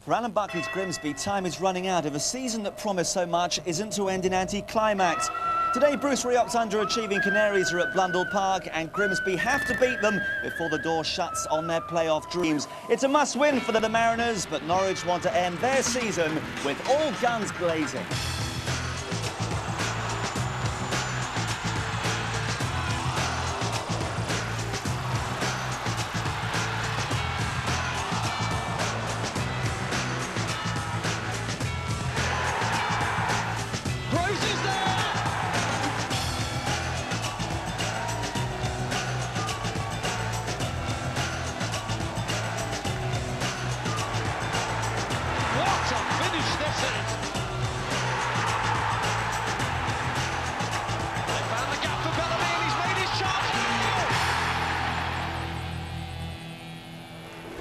For Alan Buckley's Grimsby, time is running out if a season that promised so much isn't to end in anti-climax. Today, Bruce Rioch's underachieving Canaries are at Blundell Park and Grimsby have to beat them before the door shuts on their playoff dreams. It's a must-win for the Mariners, but Norwich want to end their season with all guns blazing.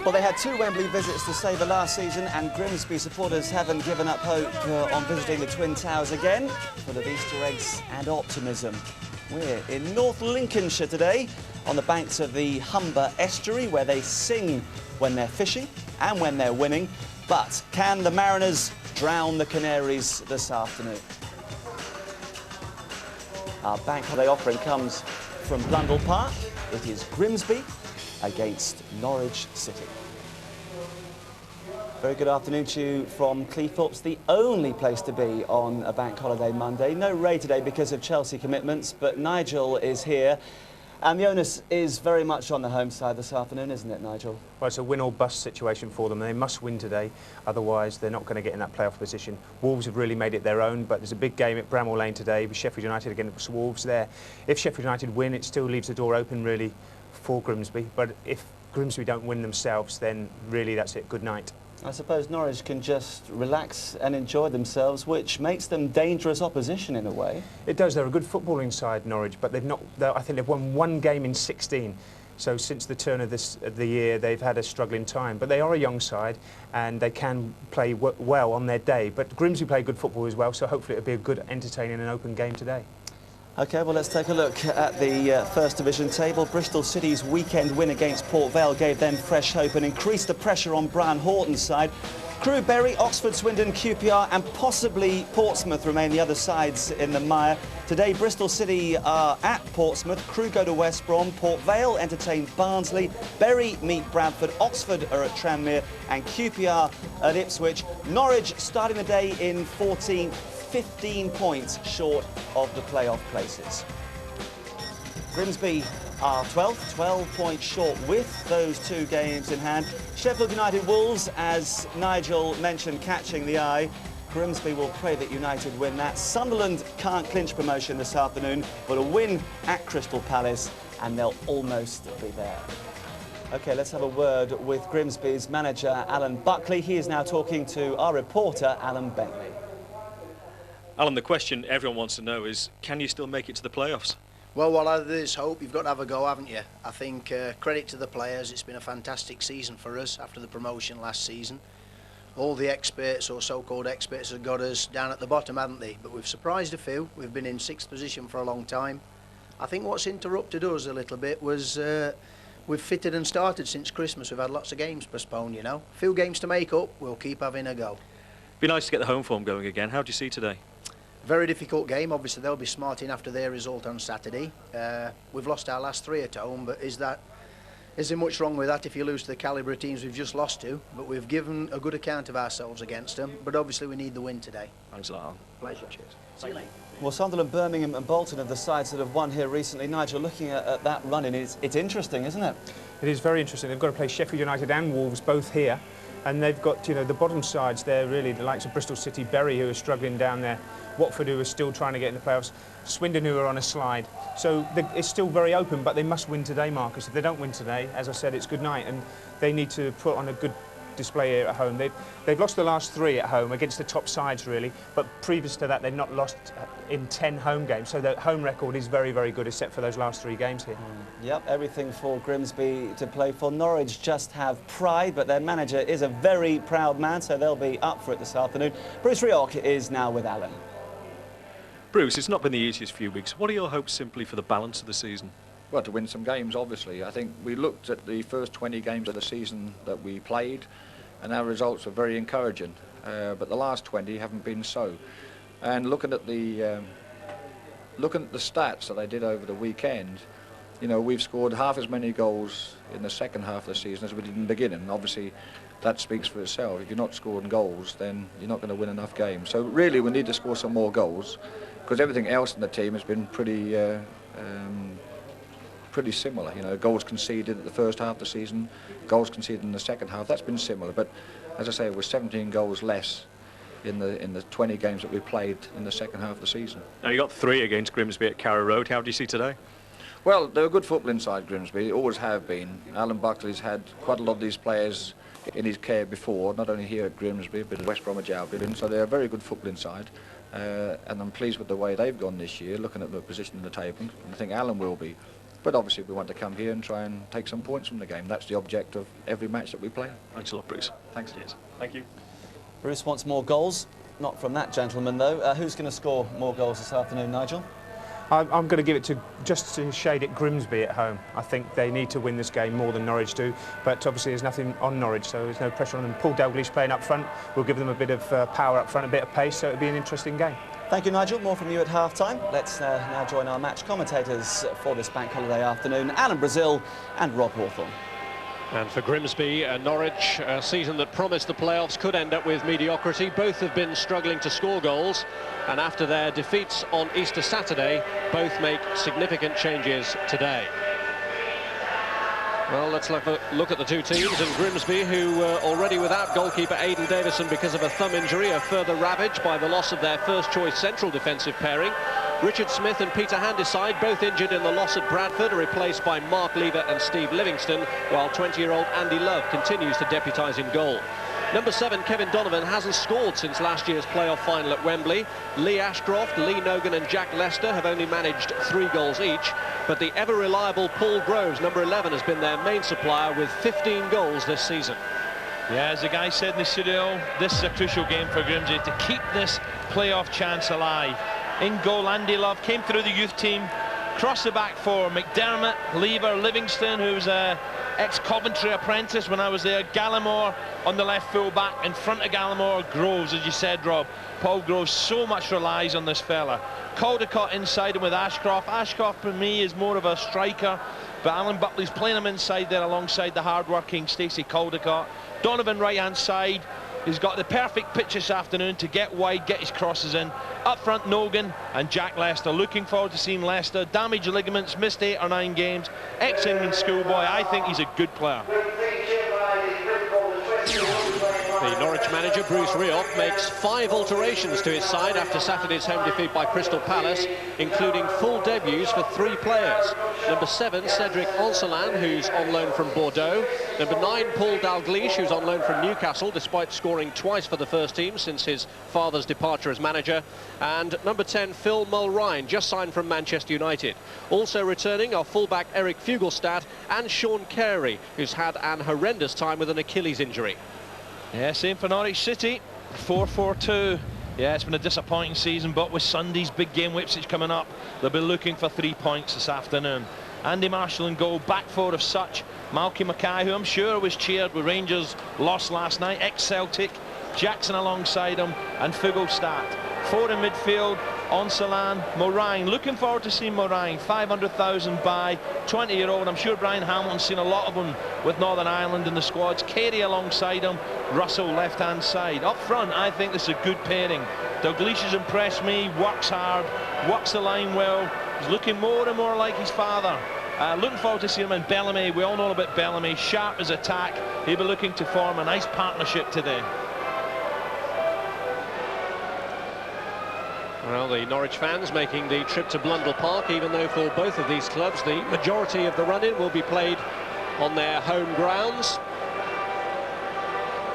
Well, they had two Wembley visits to savour last season, and Grimsby supporters haven't given up hope on visiting the Twin Towers again, full of Easter eggs and optimism. We're in North Lincolnshire today, on the banks of the Humber estuary, where they sing when they're fishing and when they're winning. But can the Mariners drown the Canaries this afternoon? Our bank holiday offering comes from Blundell Park. It is Grimsby against Norwich City. Very good afternoon to you from Cleethorpes, the only place to be on a bank holiday Monday. No Ray today because of Chelsea commitments, but Nigel is here. And the onus is very much on the home side this afternoon, isn't it, Nigel? Well, it's a win or bust situation for them. They must win today, otherwise they're not going to get in that playoff position. Wolves have really made it their own, but there's a big game at Bramall Lane today with Sheffield United against Wolves there. If Sheffield United win, it still leaves the door open, really, for Grimsby. But if Grimsby don't win themselves, then really that's it. Good night. I suppose Norwich can just relax and enjoy themselves, which makes them dangerous opposition in a way. It does. They're a good footballing side, Norwich, but they've not. I think they've won one game in 16. So since the turn of the year, they've had a struggling time. But they are a young side, and they can play well on their day. But Grimsby play good football as well, so hopefully it'll be a good, entertaining and open game today. OK, well, let's take a look at the First Division table. Bristol City's weekend win against Port Vale gave them fresh hope and increased the pressure on Brian Horton's side. Crewe, Bury, Oxford, Swindon, QPR and possibly Portsmouth remain the other sides in the mire. Today, Bristol City are at Portsmouth, Crewe go to West Brom, Port Vale entertain Barnsley, Bury meet Bradford, Oxford are at Tranmere and QPR at Ipswich. Norwich starting the day in 14th. 15 points short of the playoff places. Grimsby are 12th, 12 points short with those two games in hand. Sheffield United Wolves, as Nigel mentioned, catching the eye. Grimsby will pray that United win that. Sunderland can't clinch promotion this afternoon, but a win at Crystal Palace and they'll almost be there. OK, let's have a word with Grimsby's manager, Alan Buckley. He is now talking to our reporter, Alan Bentley. Alan, the question everyone wants to know is, can you still make it to the playoffs? Well, while there's hope, you've got to have a go, haven't you? I think credit to the players. It's been a fantastic season for us after the promotion last season. All the experts, or so-called experts, have got us down at the bottom, haven't they? But we've surprised a few. We've been in 6th position for a long time. I think what's interrupted us a little bit was we've fitted and started since Christmas. We've had lots of games postponed, you know. A few games to make up. We'll keep having a go. Be nice to get the home form going again. How do you see today? Very difficult game. Obviously, they'll be smarting after their result on Saturday. We've lost our last 3 at home, but is there much wrong with that if you lose to the calibre of teams we've just lost to? But we've given a good account of ourselves against them. But obviously, we need the win today. Thanks a lot. Pleasure. Cheers. See you later. Well, Sunderland, Birmingham and Bolton are the sides that have won here recently. Nigel, looking at that run-in, it's interesting, isn't it? It is very interesting. They've got to play Sheffield United and Wolves both here. And they've got, you know, the bottom sides there, really, the likes of Bristol City, Bury, who are struggling down there, Watford, who are still trying to get in the playoffs, Swindon, who are on a slide. So it's still very open, but they must win today, Marcus. If they don't win today, as I said, it's good night, and they need to put on a good display here at home. They've lost the last 3 at home against the top sides, really, but previous to that, they've not lost in 10 home games, so the home record is very, very good, except for those last 3 games here. Yep, everything for Grimsby to play for. Norwich just have pride, but their manager is a very proud man, so they'll be up for it this afternoon. Bruce Rioch is now with Alan. Bruce, it's not been the easiest few weeks. What are your hopes simply for the balance of the season? Well, to win some games, obviously. I think we looked at the first 20 games of the season that we played. and our results are very encouraging. But the last 20 haven't been so. And looking at the stats that they did over the weekend, you know, we've scored half as many goals in the second half of the season as we did in the beginning. Obviously, that speaks for itself. If you're not scoring goals, then you're not going to win enough games. So really, we need to score some more goals, because everything else in the team has been pretty similar. You know, goals conceded at the first half of the season, goals conceded in the second half. That's been similar. But as I say, it was 17 goals less in the 20 games that we played in the second half of the season. Now, you got 3 against Grimsby at Carrow Road. How do you see today? Well, they're a good football inside Grimsby. They always have been. Alan Buckley's had quite a lot of these players in his care before, not only here at Grimsby, but at West Bromwich Albion. So they're a very good football inside. And I'm pleased with the way they've gone this year, looking at the position in the table. And I think Alan will be. But obviously we want to come here and try and take some points from the game. That's the object of every match that we play. Thanks a lot, Bruce. Thanks. Cheers. Thank you. Bruce wants more goals. Not from that gentleman, though. Who's going to score more goals this afternoon, Nigel? I'm going to give it to, just to shade it, Grimsby at home. I think they need to win this game more than Norwich do, but obviously there's nothing on Norwich, so there's no pressure on them. Paul Dalglish playing up front will give them a bit of power up front, a bit of pace, so it'll be an interesting game. Thank you, Nigel. More from you at half-time. Let's now join our match commentators for this bank holiday afternoon, Alan Brazil and Rob Hawthorne. And for Grimsby and Norwich, a season that promised the playoffs could end up with mediocrity. Both have been struggling to score goals, and after their defeats on Easter Saturday, both make significant changes today. Well, let's look at the two teams, and Grimsby, who were already without goalkeeper Aidan Davison because of a thumb injury, are further ravaged by the loss of their first-choice central defensive pairing. Richard Smith and Peter Handyside, both injured in the loss at Bradford, are replaced by Mark Lever and Steve Livingston, while 20-year-old Andy Love continues to deputise in goal. Number 7, Kevin Donovan, hasn't scored since last year's playoff final at Wembley. Lee Ashcroft, Lee Nogan and Jack Lester have only managed 3 goals each, but the ever-reliable Paul Groves, number 11, has been their main supplier with 15 goals this season. Yeah, as the guy said in the studio, this is a crucial game for Grimsby to keep this playoff chance alive. In goal, Andy Love came through the youth team, crossed the back for McDermott, Lever, Livingston, who's a ex-Coventry apprentice when I was there, Gallimore on the left full-back, in front of Gallimore, Groves, as you said, Rob. Paul Groves so much relies on this fella. Caldecott inside him with Ashcroft. Ashcroft, for me, is more of a striker, but Alan Buckley's playing him inside there alongside the hard-working Stacey Caldecott. Donovan right-hand side. He's got the perfect pitch this afternoon to get wide, get his crosses in. Up front, Nogan and Jack Lester. Looking forward to seeing Lester. Damaged ligaments, missed 8 or 9 games. Ex-England schoolboy. I think he's a good player. The Norwich manager, Bruce Rioch, makes 5 alterations to his side after Saturday's home defeat by Crystal Palace, including full debuts for 3 players. Number 7, Cedric Onselan, who's on loan from Bordeaux. Number 9, Paul Dalglish, who's on loan from Newcastle, despite scoring twice for the first team since his father's departure as manager. And number 10, Phil Mulrine, just signed from Manchester United. Also returning are fullback Eric Fugelstad and Sean Carey, who's had an horrendous time with an Achilles injury. Yeah, same for Norwich City, 4-4-2. Yeah, it's been a disappointing season, but with Sunday's big game, Ipswich coming up, they'll be looking for 3 points this afternoon. Andy Marshall in goal, back 4 of such. Malky Mackay, who I'm sure was cheered with Rangers' loss last night, ex-Celtic. Jackson alongside him, and Fugelstad. 4 in midfield, Onselan, Morine. Looking forward to seeing Morine, 500,000 buy, 20-year-old. I'm sure Brian Hamilton's seen a lot of them with Northern Ireland in the squads. Carey alongside him, Russell left-hand side. Up front, I think this is a good pairing. Dalglish has impressed me, works hard, works the line well. He's looking more and more like his father. Looking forward to seeing him in Bellamy. We all know about Bellamy. Sharp as attack. He'll be looking to form a nice partnership today. Well, the Norwich fans making the trip to Blundell Park, even though for both of these clubs the majority of the run-in will be played on their home grounds.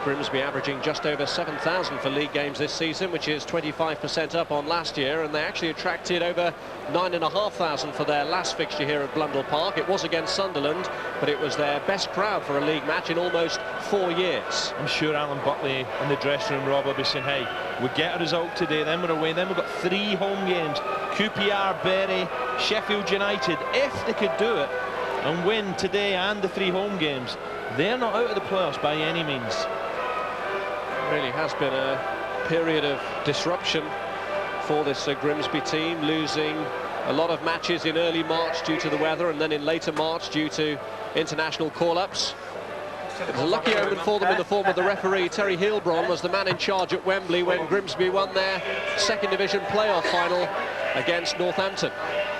Grimsby averaging just over 7,000 for league games this season, which is 25% up on last year, and they actually attracted over 9,500 for their last fixture here at Blundell Park. It was against Sunderland, but it was their best crowd for a league match in almost 4 years. I'm sure Alan Buckley in the dressing room, Rob, will be saying, hey, we get a result today, then we're away, then we've got 3 home games. QPR, Bury, Sheffield United. If they could do it and win today and the 3 home games, they're not out of the playoffs by any means. Really has been a period of disruption for this Grimsby team, losing a lot of matches in early March due to the weather, and then in later March due to international call-ups. It was a lucky omen for them in the form of the referee. Terry Heilbron was the man in charge at Wembley when Grimsby won their second division playoff final against Northampton.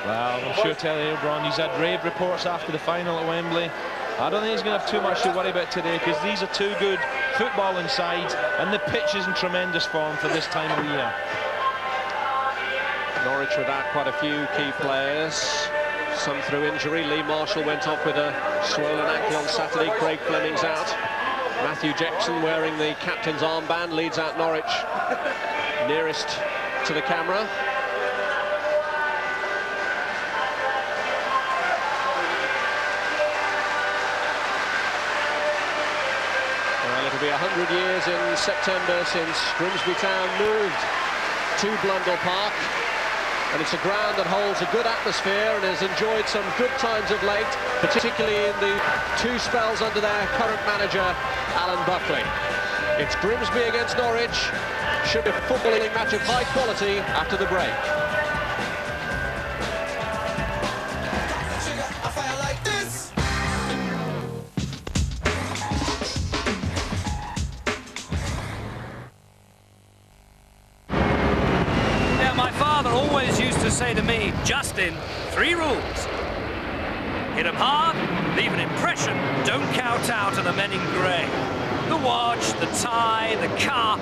Well, I'm sure Terry Heilbron, he's had rave reports after the final at Wembley. I don't think he's going to have too much to worry about today, because these are two good footballing sides and the pitch is in tremendous form for this time of the year. Norwich without quite a few key players, some through injury. Lee Marshall went off with a swollen ankle on Saturday. Craig Fleming's out. Matthew Jackson, wearing the captain's armband, leads out Norwich nearest to the camera. It'll be 100 years in September since Grimsby Town moved to Blundell Park, and it's a ground that holds a good atmosphere and has enjoyed some good times of late, particularly in the two spells under their current manager, Alan Buckley. It's Grimsby against Norwich. Should be a footballing match of high quality after the break. Say to me, Justin, 3 rules. Hit 'em hard, leave an impression, don't kowtow to the men in grey. The watch, the tie, the car.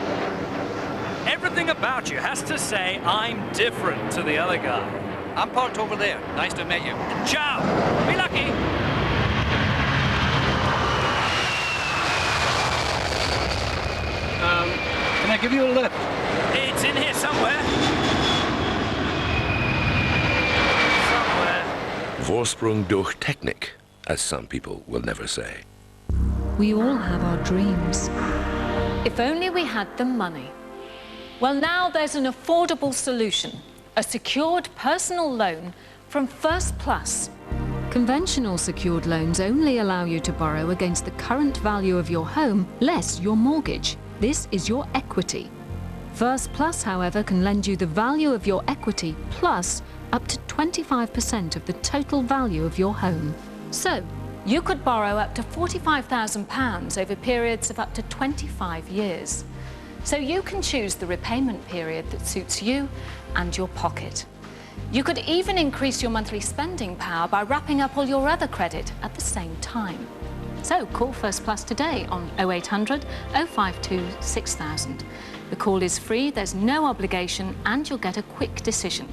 Everything about you has to say, I'm different to the other guy. I'm parked over there. Nice to meet you. And ciao. Be lucky. Can I give you a lift? It's in here somewhere. Vorsprung durch Technik, as some people will never say. We all have our dreams. If only we had the money. Well, now there's an affordable solution. A secured personal loan from First Plus. Conventional secured loans only allow you to borrow against the current value of your home, less your mortgage. This is your equity. First Plus, however, can lend you the value of your equity plus up to 25% of the total value of your home. So, you could borrow up to £45,000 over periods of up to 25 years. So you can choose the repayment period that suits you and your pocket. You could even increase your monthly spending power by wrapping up all your other credit at the same time. So call First Plus today on 0800 052 6000. The call is free, there's no obligation, and you'll get a quick decision.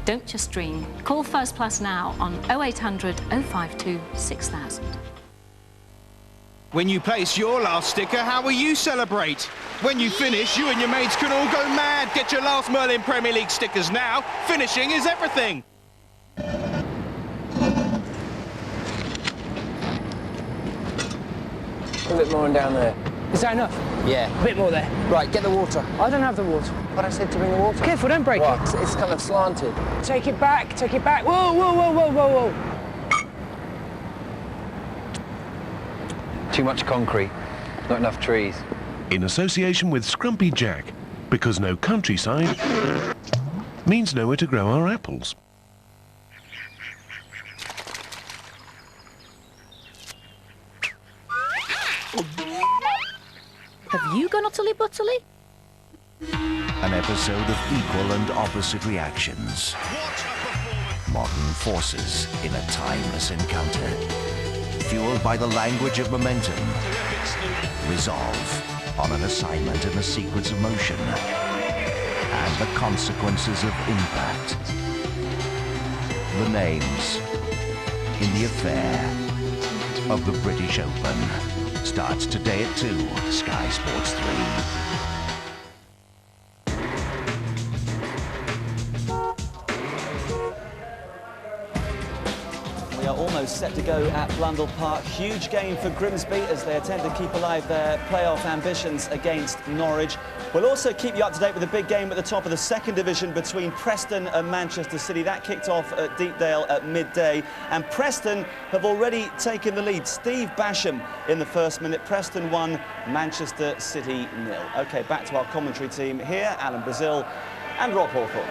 Don't just dream. Call First Plus now on 0800 052 6000. When you place your last sticker, how will you celebrate? When you finish, you and your mates can all go mad. Get your last Merlin Premier League stickers now. Finishing is everything. A bit more on down there. Is that enough? Yeah. A bit more there. Right, get the water. I don't have the water. But I said to bring the water. Careful, don't break it. It's kind of slanted. Take it back, take it back. Whoa, whoa, whoa, whoa, whoa, whoa. Too much concrete, not enough trees. In association with Scrumpy Jack, because no countryside means nowhere to grow our apples. Have you gone utterly buttily? An episode of equal and opposite reactions. Modern forces in a timeless encounter. Fueled by the language of momentum. Resolve on an assignment in the sequence of motion. And the consequences of impact. The names in the affair of the British Open. Starts today at 2, Sky Sports 3. We are almost almost set to go at Blundell Park. Huge game for Grimsby as they attempt to keep alive their playoff ambitions against Norwich. We'll also keep you up to date with a big game at the top of the second division between Preston and Manchester City. That kicked off at Deepdale at midday, and Preston have already taken the lead. Steve Basham in the first minute. Preston 1, Manchester City 0. OK, back to our commentary team here, Alan Brazil and Rob Hawthorne.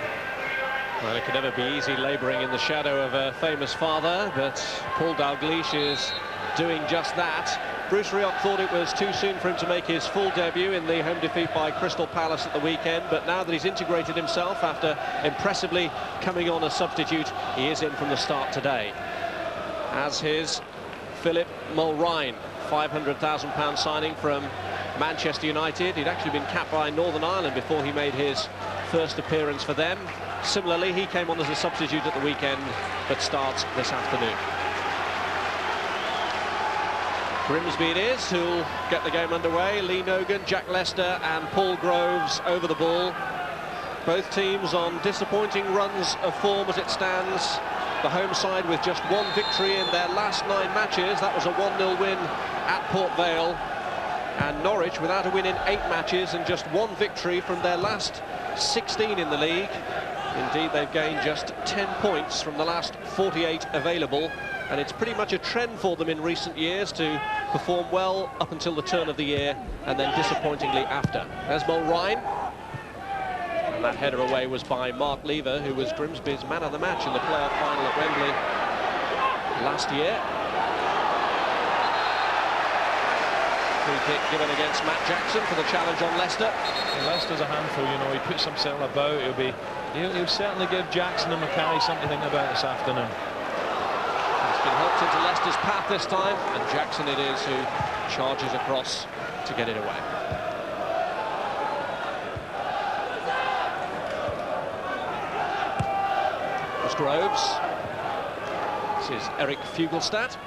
Well, it could never be easy labouring in the shadow of a famous father, but Paul Dalglish is doing just that. Bruce Rioch thought it was too soon for him to make his full debut in the home defeat by Crystal Palace at the weekend, but now that he's integrated himself after impressively coming on as substitute, he is in from the start today. As his Philip Mulrine, £500,000 signing from Manchester United. He'd actually been capped by Northern Ireland before he made his first appearance for them. Similarly, he came on as a substitute at the weekend, but starts this afternoon. Grimsby it is who'll get the game underway. Lee Nogan, Jack Lester and Paul Groves over the ball. Both teams on disappointing runs of form as it stands. The home side with just one victory in their last 9 matches. That was a 1-0 win at Port Vale. And Norwich without a win in 8 matches and just 1 victory from their last 16 in the league. Indeed, they've gained just 10 points from the last 48 available, and it's pretty much a trend for them in recent years to perform well up until the turn of the year and then disappointingly after. There's Mulrine, and that header away was by Mark Lever, who was Grimsby's man of the match in the playoff final at Wembley last year. Free kick given against Matt Jackson for the challenge on Leicester. And Leicester's a handful, you know, he puts himself about. He'll certainly give Jackson and Mackay something to think about this afternoon. It's been helped into Leicester's path this time, and Jackson it is who charges across to get it away. There's Groves. This is Eric Fugelstad.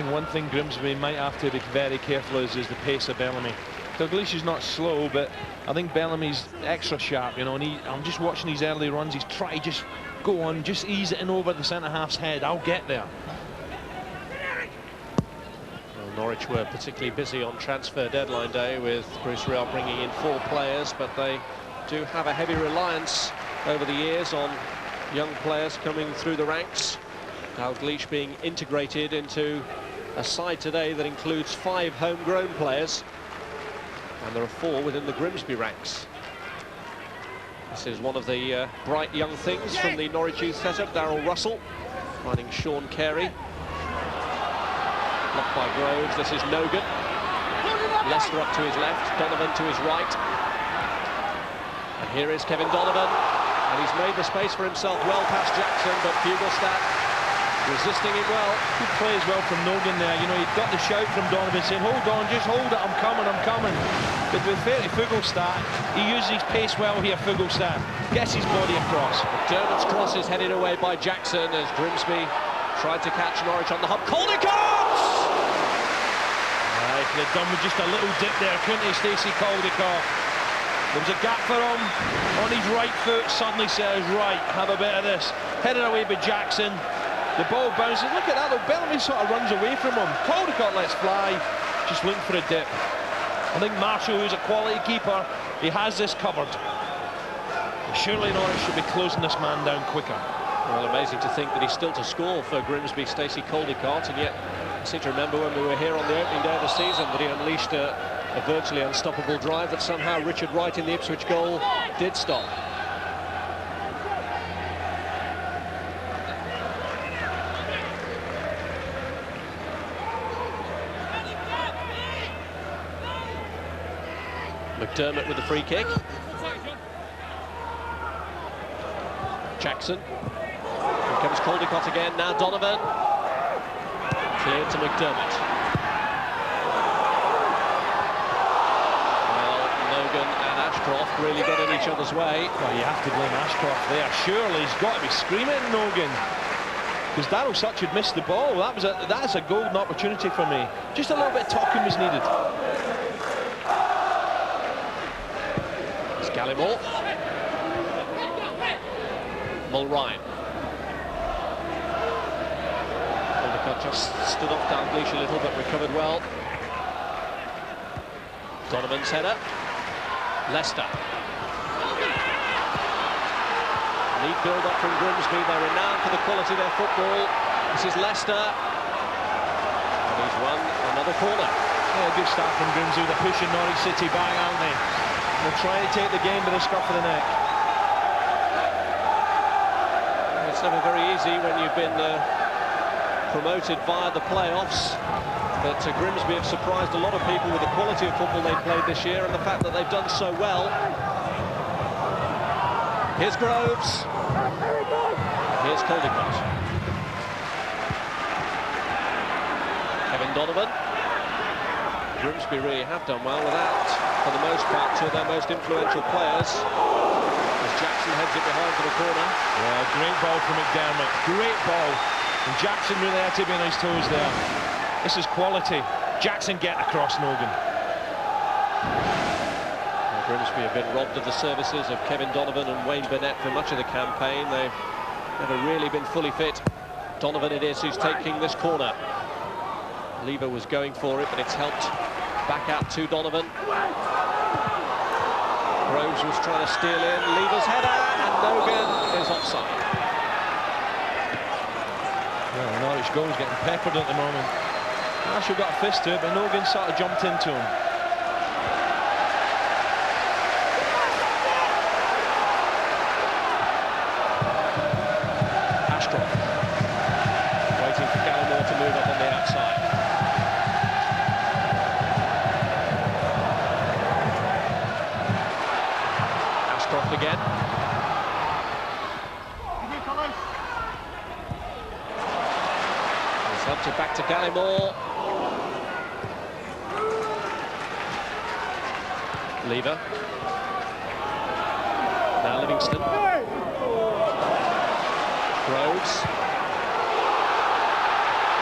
One thing Grimsby might have to be very careful is the pace of Bellamy. Dalglish is not slow, but I think Bellamy's extra sharp, you know, and I'm just watching these early runs. He's trying to just go on, just ease it in over the centre-half's head. I'll get there. Well, Norwich were particularly busy on transfer deadline day with Bruce Rioch bringing in 4 players, but they do have a heavy reliance over the years on young players coming through the ranks. Dalglish being integrated into a side today that includes 5 homegrown players, and there are 4 within the Grimsby ranks. This is one of the bright young things from the Norwich youth setup, Darryl Russell, finding Sean Carey. Blocked by Groves, this is Nogan. Lester up to his left, Donovan to his right. And here is Kevin Donovan, and he's made the space for himself well past Jackson, but Fugelstad resisting it well. He plays well from Nogan there. You know, he got the shout from Donovan saying, hold on, just hold it, I'm coming, I'm coming. But with fair to Fugelstad, he uses his pace well here, Fugelstad. Gets his body across. McDermott's cross is headed away by Jackson as Grimsby tried to catch Norwich on the hub. Caldicott! He could have done with just a little dip there, couldn't he, Stacey Caldicott? There was a gap for him on his right foot, suddenly says, right, have a bit of this. Headed away by Jackson. The ball bounces. Look at that, though. Bellamy sort of runs away from him. Caldicott lets fly. Just looking for a dip. I think Marshall, who's a quality keeper, he has this covered. Surely Norwich should be closing this man down quicker. Well, amazing to think that he's still to score for Grimsby, Stacey Caldicott, and yet I seem to remember when we were here on the opening day of the season that he unleashed a virtually unstoppable drive that somehow Richard Wright in the Ipswich goal did stop. McDermott with the free kick. Jackson. Here comes Caldicott again. Now Donovan. Cleared to McDermott. Well, Logan and Ashcroft really got in each other's way. Well, you have to blame Ashcroft there. Surely he's got to be screaming at Nogan, because Darryl Such had missed the ball. That's a golden opportunity for me. Just a little bit of talking was needed. It's Gallimore. Mulrine. Just stood off Dalglish a little, but recovered well. Donovan's header. Leicester. Neat build-up from Grimsby. They're renowned for the quality of their football. This is Leicester. And he's won another corner. Yeah, good start from Grimsby. They're pushing Norwich City back, aren't they? They're trying to take the game by the scruff of the neck. It's never very easy when you've been promoted via the playoffs. But Grimsby have surprised a lot of people with the quality of football they've played this year and the fact that they've done so well. Here's Groves. Here's Caldicott. Kevin Donovan. Grimsby really have done well without, for the most part, two of their most influential players. As Jackson heads it behind for the corner. Yeah, great ball from McDermott. Great ball. And Jackson really had to be on his toes there. This is quality. Jackson get across Nogan. Well, Grimsby have been robbed of the services of Kevin Donovan and Wayne Burnett for much of the campaign. They've never really been fully fit. Donovan it is who's taking this corner. Lever was going for it, but it's helped back out to Donovan. Groves was trying to steal in. Lever's header, and Nogan is offside. Well, Norwich goal's getting peppered at the moment. Marshall got a fist to it, but Nogan sort of jumped into him. Ashcroft waiting for Gallimore to move up on the outside. Ashcroft again. It's up to back to Gallimore. Lever. Now Livingston. Groves.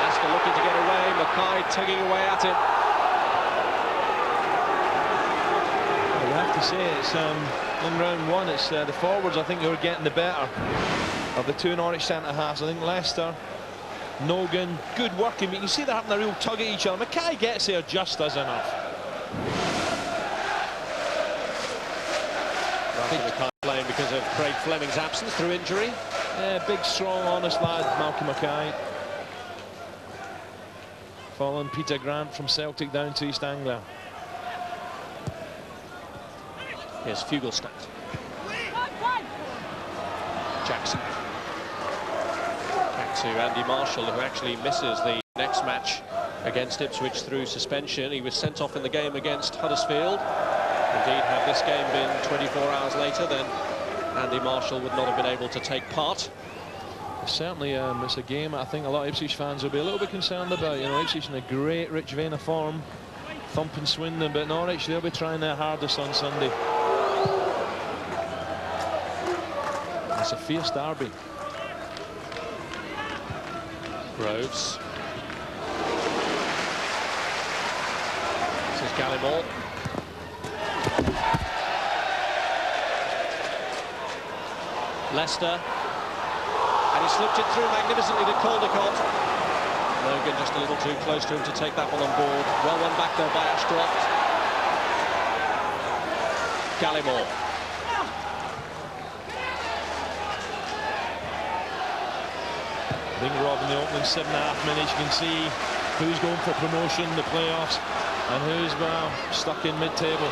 Leicester looking to get away. Mackay tugging away at him. Well, you have to say it's in round one. It's the forwards, I think, who are getting the better of the two Norwich centre halves. I think Leicester, Nogan, good working. You can see they're having a real tug at each other. Mackay gets there just as enough. Mackay playing because of Craig Fleming's absence through injury. Yeah, big, strong, honest lad, Malcolm Mackay. Following Peter Grant from Celtic down to East Anglia. Here's Fugelstadt. Jackson. Back to Andy Marshall, who actually misses the next match against Ipswich through suspension. He was sent off in the game against Huddersfield. Indeed, had this game been 24 hours later, then Andy Marshall would not have been able to take part. Certainly, it's a game I think a lot of Ipswich fans will be a little bit concerned about. You know, Ipswich in a great, rich vein of form, thumping Swindon, but Norwich, they'll be trying their hardest on Sunday. It's a fierce derby. Groves. This is Gallimore. Leicester. And he slipped it through magnificently to Caldicott. Logan just a little too close to him to take that one on board. Well won back there by Ashcroft. Gallimore. I think Rob, in the opening 7.5 minutes, you can see who's going for promotion, the playoffs, and who's, well, stuck in mid-table.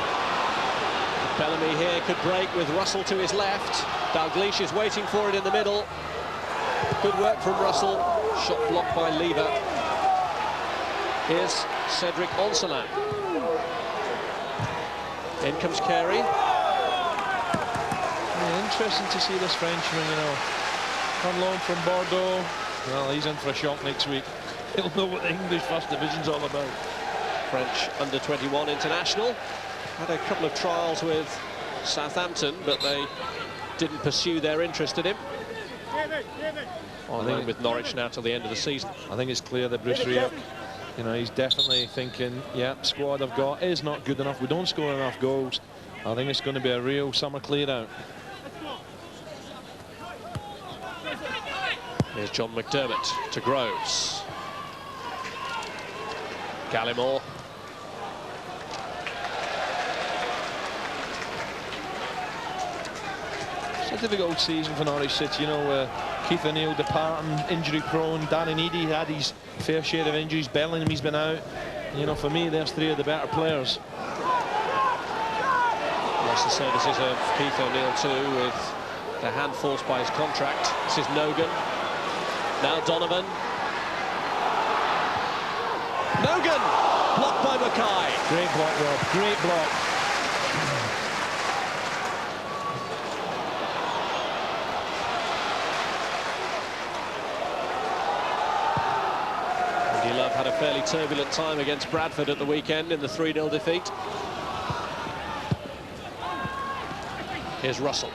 Bellamy here could break with Russell to his left. Dalglish is waiting for it in the middle. Good work from Russell. Shot blocked by Lever. Here's Cedric Onselan. In comes Carey. Yeah, interesting to see this Frenchman, you know, on loan from Bordeaux. Well, he's in for a shock next week. He'll know what the English First Division's all about. French under-21 international. Had a couple of trials with Southampton, but they didn't pursue their interest in him. On loan with Norwich now till the end of the season. I think it's clear that Bruce Rioch, you know, he's definitely thinking, yeah, squad I've got is not good enough. We don't score enough goals. I think it's going to be a real summer clear-out. Here's John McDermott to Groves. Gallimore. It's a difficult season for Norwich City, you know, Keith O'Neill departing, injury prone. Darren Eadie had his fair share of injuries. Bellingham's been out. You know, for me, there's three of the better players. Lost the services of Keith O'Neill too, with the hand forced by his contract. This is Nogan. Now Donovan. Nogan! Blocked by Mackay. Great block, Rob. Great block. Love had a fairly turbulent time against Bradford at the weekend in the 3-0 defeat. Here's Russell.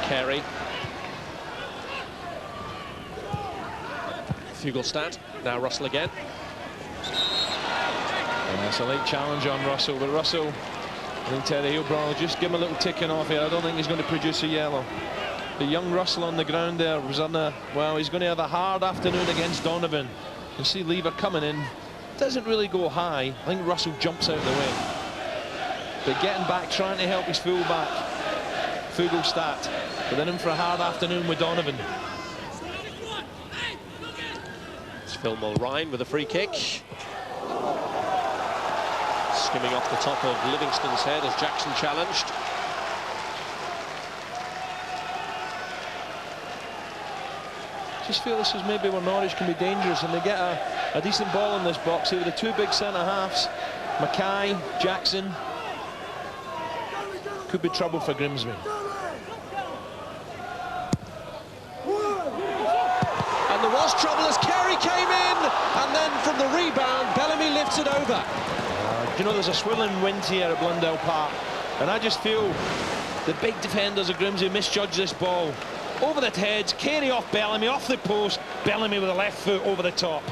Carey. Fugelstad. Now Russell again. And that's a late challenge on Russell, but Russell, I think Terry Hilbrand will just give him a little ticking off here. I don't think he's going to produce a yellow. The young Russell on the ground there was on a, well, he's going to have a hard afternoon against Donovan. You see Lever coming in, doesn't really go high. I think Russell jumps out of the way. But getting back, trying to help his fullback, Fugelstad, but then in for a hard afternoon with Donovan. It's Phil Mulrine with a free kick. Skimming off the top of Livingston's head as Jackson challenged. Just feel this is maybe where Norwich can be dangerous, and they get a decent ball in this box here with the two big centre-halves, Mackay, Jackson. Could be trouble for Grimsby. And there was trouble as Carey came in, and then from the rebound, Bellamy lifts it over. You know, there's a swirling wind here at Blundell Park, and I just feel the big defenders of Grimsby misjudged this ball. Over the heads, Carey off Bellamy, off the post, Bellamy with a left foot over the top.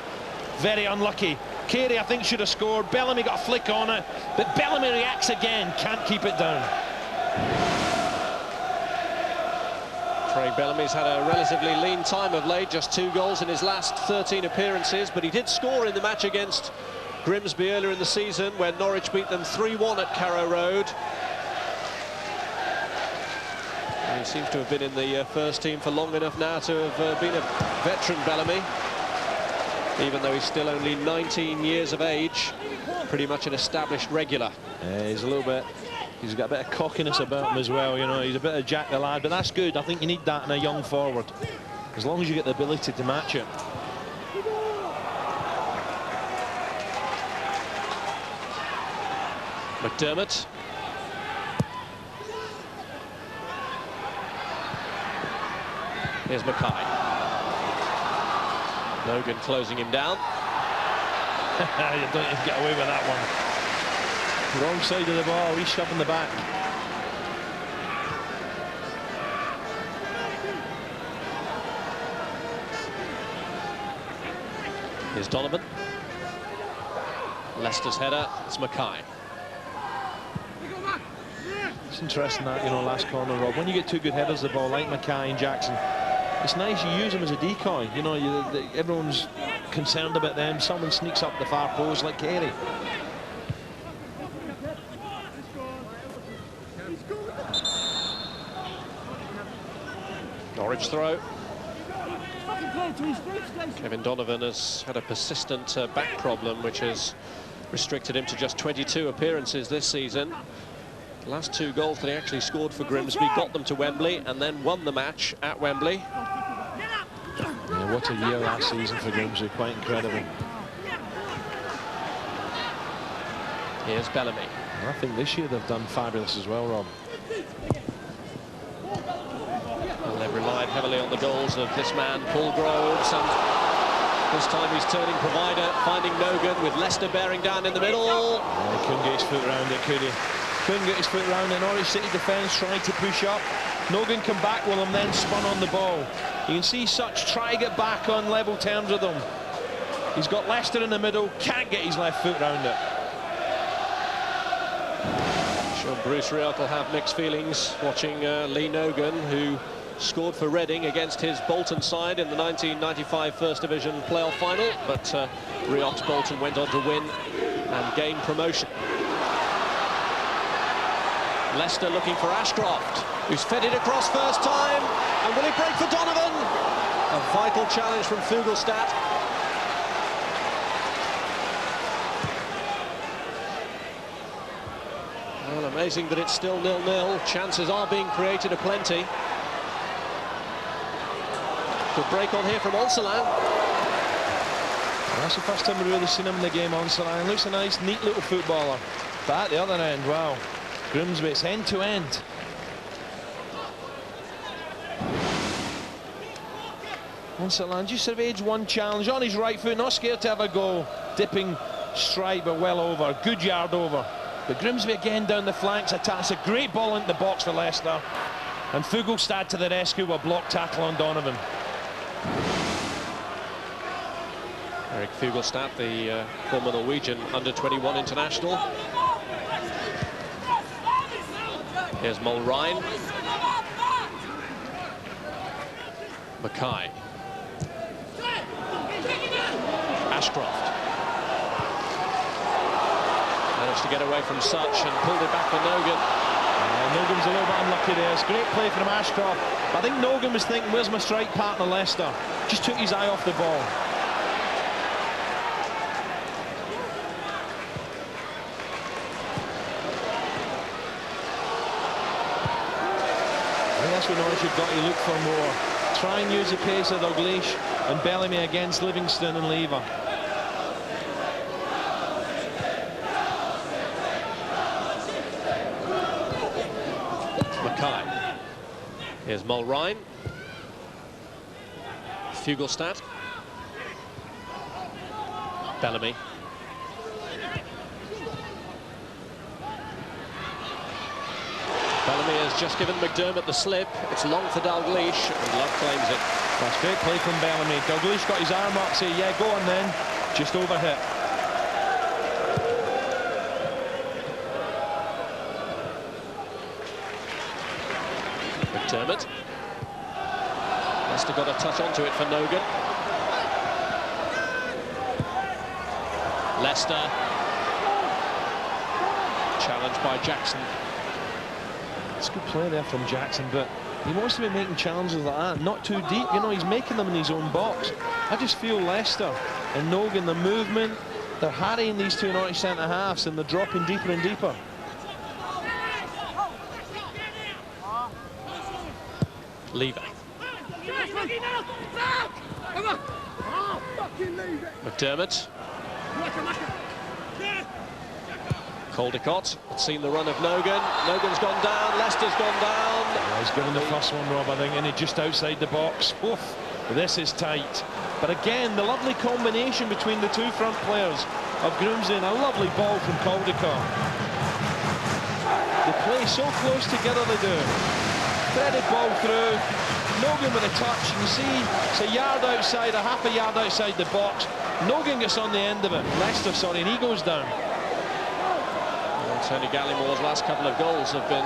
Very unlucky. Carey, I think, should have scored. Bellamy got a flick on it, but Bellamy reacts again, can't keep it down. Craig Bellamy's had a relatively lean time of late, just 2 goals in his last 13 appearances, but he did score in the match against Grimsby earlier in the season when Norwich beat them 3-1 at Carrow Road. He seems to have been in the first team for long enough now to have been a veteran, Bellamy, even though he's still only 19 years of age, pretty much an established regular. He's a little bit, he's got a bit of cockiness about him as well, you know, he's a bit of Jack the Lad, but that's good. I think you need that in a young forward, as long as you get the ability to match it. McDermott. Here's Mackay. Logan closing him down. You don't even get away with that one. Wrong side of the ball, he's shoving the back. Here's Donovan. Leicester's header, it's Mackay. It's interesting that, you know, last corner, Rob, when you get two good headers of the ball like Mackay and Jackson, it's nice you use them as a decoy. You know, everyone's concerned about them. Someone sneaks up the far post like Carey. Norwich throw. Kevin Donovan has had a persistent back problem, which has restricted him to just 22 appearances this season. The last 2 goals that he actually scored for Grimsby got them to Wembley and then won the match at Wembley. Yeah, what a year last season for Grimsby, quite incredible. Here's Bellamy. And I think this year they've done fabulous as well, Rob. Well, they've relied heavily on the goals of this man, Paul Groves, and this time he's turning provider, finding Nogan with Leicester bearing down in the middle. Yeah, he couldn't get his foot around it, could he? Couldn't get his foot around the Norwich City defence, tried to push up. Nogan come back with him, then spun on the ball. You can see Such try to get back on level terms with them. He's got Leicester in the middle, can't get his left foot round it. Sure, Bruce Rioch will have mixed feelings watching Lee Nogan, who scored for Reading against his Bolton side in the 1995 First Division playoff final, but Rioch Bolton went on to win and gain promotion. Leicester looking for Ashcroft, who's fed it across first time, and will he break for Donovan? A vital challenge from Fugelstadt. Well, amazing that it's still 0-0. Chances are being created aplenty. Good break on here from Onselan. That's the first time we've really seen him in the game, Onselan. Looks a nice, neat little footballer. But at the other end, wow. Grimsby, it's end to end. Onselan just surveyed one challenge on his right foot, not scared to have a go. Dipping strike, but well over. Good yard over. But Grimsby again down the flanks, attacks a great ball into the box for Leicester. And Fugelstad to the rescue with a block tackle on Donovan. Erik Fugelstad, the former Norwegian under-21 international. Here's Mulrine. Mackay. Ashcroft. Managed to get away from Such and pulled it back for Nogan. Nogan's a little bit unlucky there. It's great play from Ashcroft. I think Nogan was thinking, where's my strike partner, Leicester? Just took his eye off the ball. I think that's what Norwich have got to look for more. Try and use the pace of Dalglish and Bellamy against Livingston and Lever. Mackay. Here's Mulrine. Fugelstad. Bellamy. Bellamy has just given McDermott the slip. It's long for Dalglish, and Love claims it. That's great play from Bellamy. Dalglish got his arm up, say, yeah, go on then. Just overhit. McDermott. Leicester got a touch onto it for Nogan. Leicester. Challenged by Jackson. It's a good play there from Jackson, but he wants to be making challenges like that, not too deep. You know, he's making them in his own box. I just feel Leicester and Nogan, the movement, they're harrying these two Norwich centre-halves and they're dropping deeper and deeper. Lever. McDermott. Caldicott had seen the run of Nogan. Nogan's gone down. Leicester's gone down. Yeah, he's given the first one, Rob, I think, and it just outside the box. Oof, this is tight. But again, the lovely combination between the two front players of Grimsby and a lovely ball from Caldicott. They play so close together, they do. Threaded ball through. Nogan with a touch. You can see it's a yard outside, a half a yard outside the box. Nogan gets on the end of it. Leicester, sorry, and he goes down. Tony Gallimore's last couple of goals have been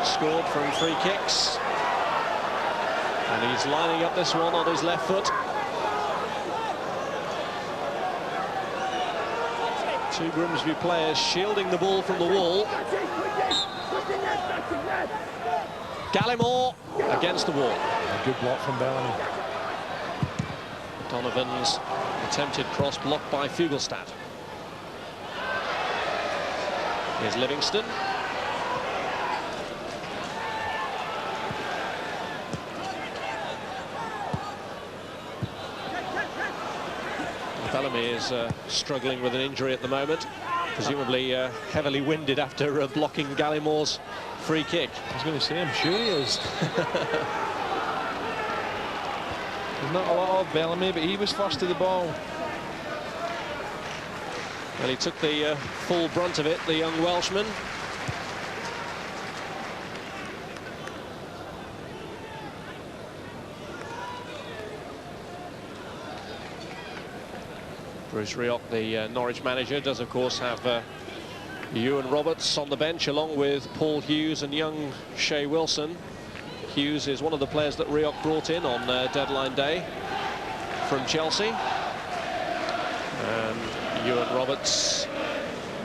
scored from free kicks. And he's lining up this one on his left foot. Two Grimsby players shielding the ball from the wall. Gallimore against the wall. A good block from Bellamy. Donovan's attempted cross blocked by Fugelstad. Here's Livingston. Bellamy is struggling with an injury at the moment, presumably heavily winded after blocking Gallimore's free kick. I was going to say, I'm sure he is. There's not a lot of Bellamy, but he was first to the ball. Well, he took the full brunt of it, the young Welshman. Bruce Rioch, the Norwich manager, does of course have Ewan Roberts on the bench, along with Paul Hughes and young Shea Wilson. Hughes is one of the players that Rioch brought in on deadline day from Chelsea. And Ewan Roberts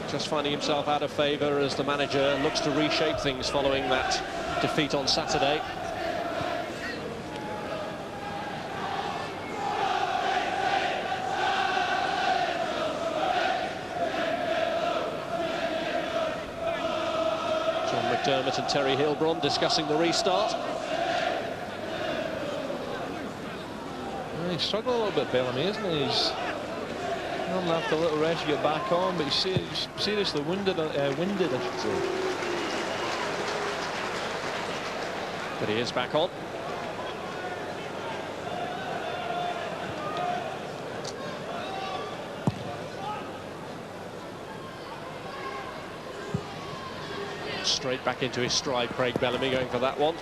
just finding himself out of favour as the manager looks to reshape things following that defeat on Saturday. John McDermott and Terry Hilbron discussing the restart. Well, he's struggling a little bit, Bellamy, isn't he? He's after a little rest to get back on, but he's seriously winded, I should say. But he is back on. Straight back into his stride, Craig Bellamy going for that one.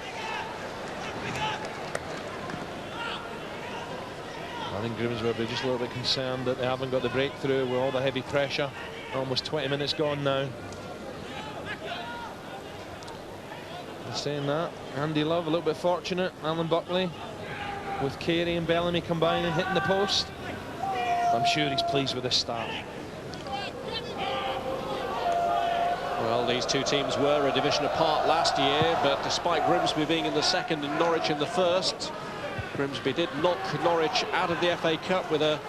I think Grimsby will be just a little bit concerned that they haven't got the breakthrough with all the heavy pressure. Almost 20 minutes gone now. And saying that, Andy Love a little bit fortunate. Alan Buckley with Carey and Bellamy combining, hitting the post. I'm sure he's pleased with this start. Well, these two teams were a division apart last year, but despite Grimsby being in the second and Norwich in the first, Grimsby did knock Norwich out of the FA Cup with a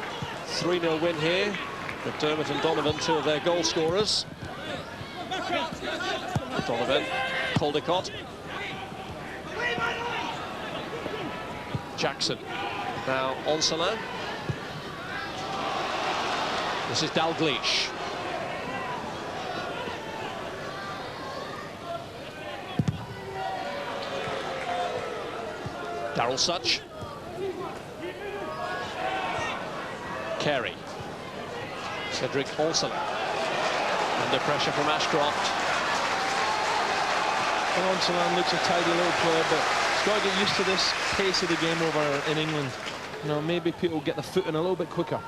3-0 win here. McDermott and Donovan, two of their goal scorers. Donovan, Caldecott. Jackson. Now Onsalin. This is Dalglish. Darryl Such. Carey. Cedric Onsalin. Under pressure from Ashcroft. Well, Onsalin looks a tidy little player, but he's got to get used to this pace of the game over in England. You know, maybe people get the foot in a little bit quicker.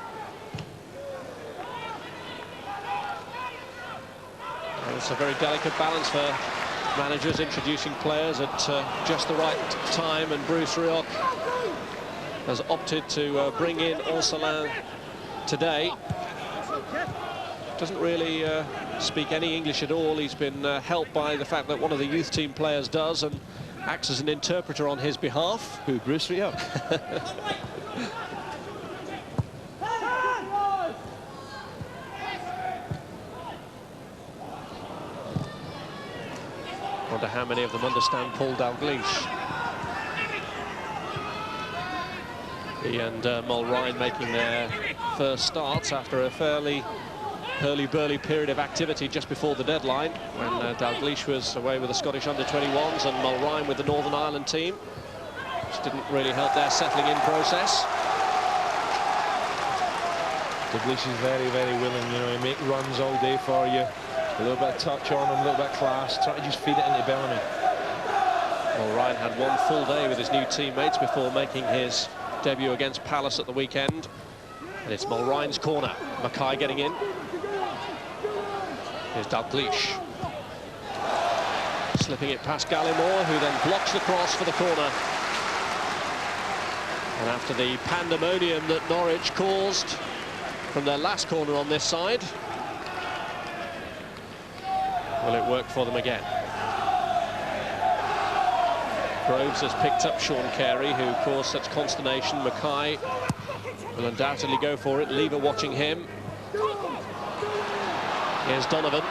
Well, it's a very delicate balance for managers introducing players at just the right time, and Bruce Rioch has opted to bring in Onsalin today. Doesn't really speak any English at all. He's been helped by the fact that one of the youth team players does and acts as an interpreter on his behalf. Who, Bruce Rioch? Wonder how many of them understand Paul Dalglish. He and Mulrine making their first starts after a fairly hurly-burly period of activity just before the deadline, when Dalglish was away with the Scottish under-21s and Mulrine with the Northern Ireland team, which didn't really help their settling-in process. Dalglish is very, very willing. You know, he makes runs all day for you. A little bit of touch on him, a little bit of class. Try to just feed it into Bellamy. Well, Ryan had one full day with his new teammates before making his debut against Palace at the weekend. And it's Mulrine's corner. Mackay getting in. Here's Dalglish. Slipping it past Gallimore, who then blocks the cross for the corner. And after the pandemonium that Norwich caused from their last corner on this side, will it work for them again? Groves has picked up Sean Carey, who caused such consternation. Mackay will undoubtedly go for it. Lever watching him. Here's Donovan.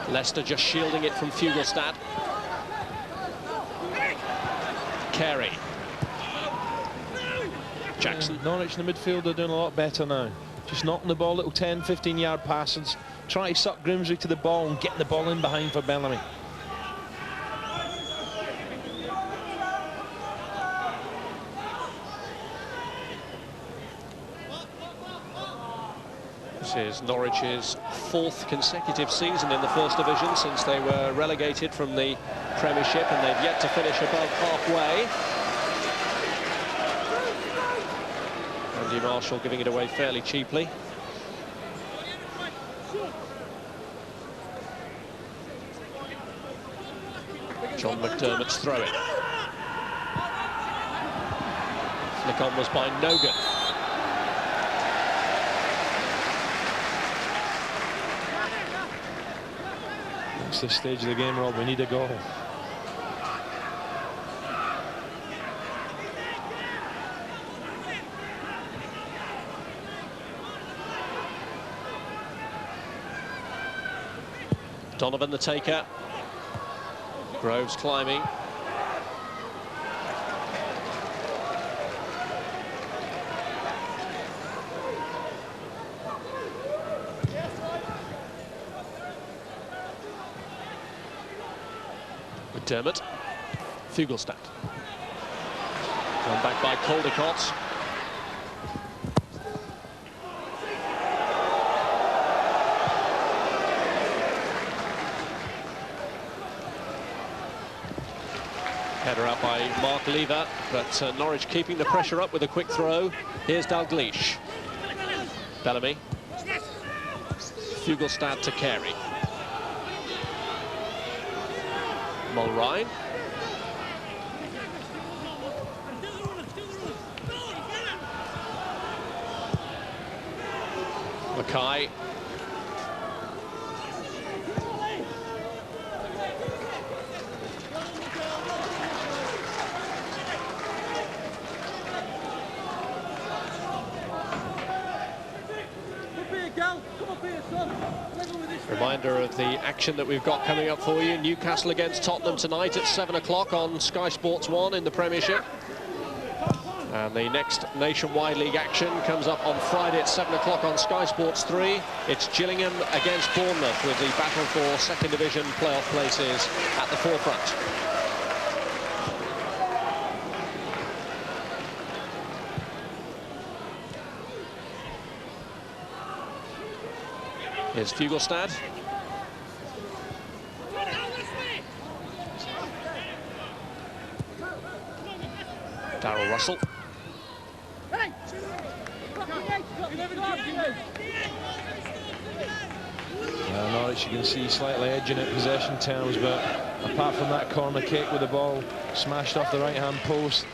Leicester just shielding it from Fugelstad. Carey. Jackson. Norwich in the midfield are doing a lot better now. Just knocking the ball, little 10, 15-yard passes. Try to suck Grimsby to the ball and get the ball in behind for Bellamy. This is Norwich's fourth consecutive season in the First Division since they were relegated from the Premiership, and they've yet to finish above halfway. Andy Marshall giving it away fairly cheaply. John McDermott's throw it. Flick on was by Nogan. It's this stage of the game, Rob. We need a goal. Donovan the taker. Groves climbing. McDermott. Fugelstad. Run back by Caldicott. Header out by Mark Lever, but Norwich keeping the pressure up with a quick throw. Here's Dalglish. Bellamy. Fugelstad to Carey. Mulrine. Mackay. Reminder of the action that we've got coming up for you. Newcastle against Tottenham tonight at 7 o'clock on Sky Sports 1 in the Premiership. And the next Nationwide League action comes up on Friday at 7 o'clock on Sky Sports 3. It's Gillingham against Bournemouth, with the battle for second division playoff places at the forefront. Here's Fugelstad. Darryl Russell. Norwich, you can see slightly edging at possession terms, but apart from that corner kick with the ball smashed off the right-hand post,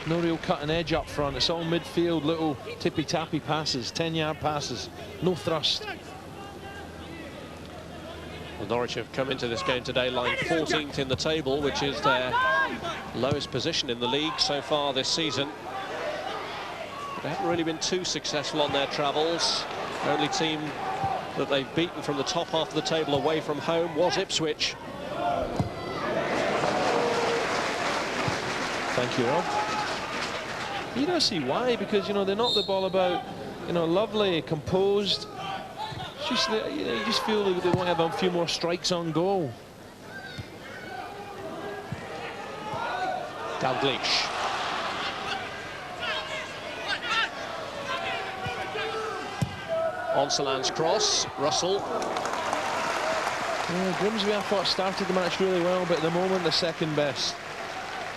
no real cutting edge up front. It's all midfield, little tippy-tappy passes, 10-yard passes, no thrust. Well, Norwich have come into this game today lying 14th in the table, which is their lowest position in the league so far this season. They haven't really been too successful on their travels. The only team that they've beaten from the top half of the table away from home was Ipswich. Thank you, Rob. You don't see why, because, you know, they knock the ball about, you know, lovely, composed. Just, you know, you just feel that they want to have a few more strikes on goal. Dalglish. Onsalan's cross. Russell. Yeah, Grimsby, I thought, started the match really well, but at the moment they're second best.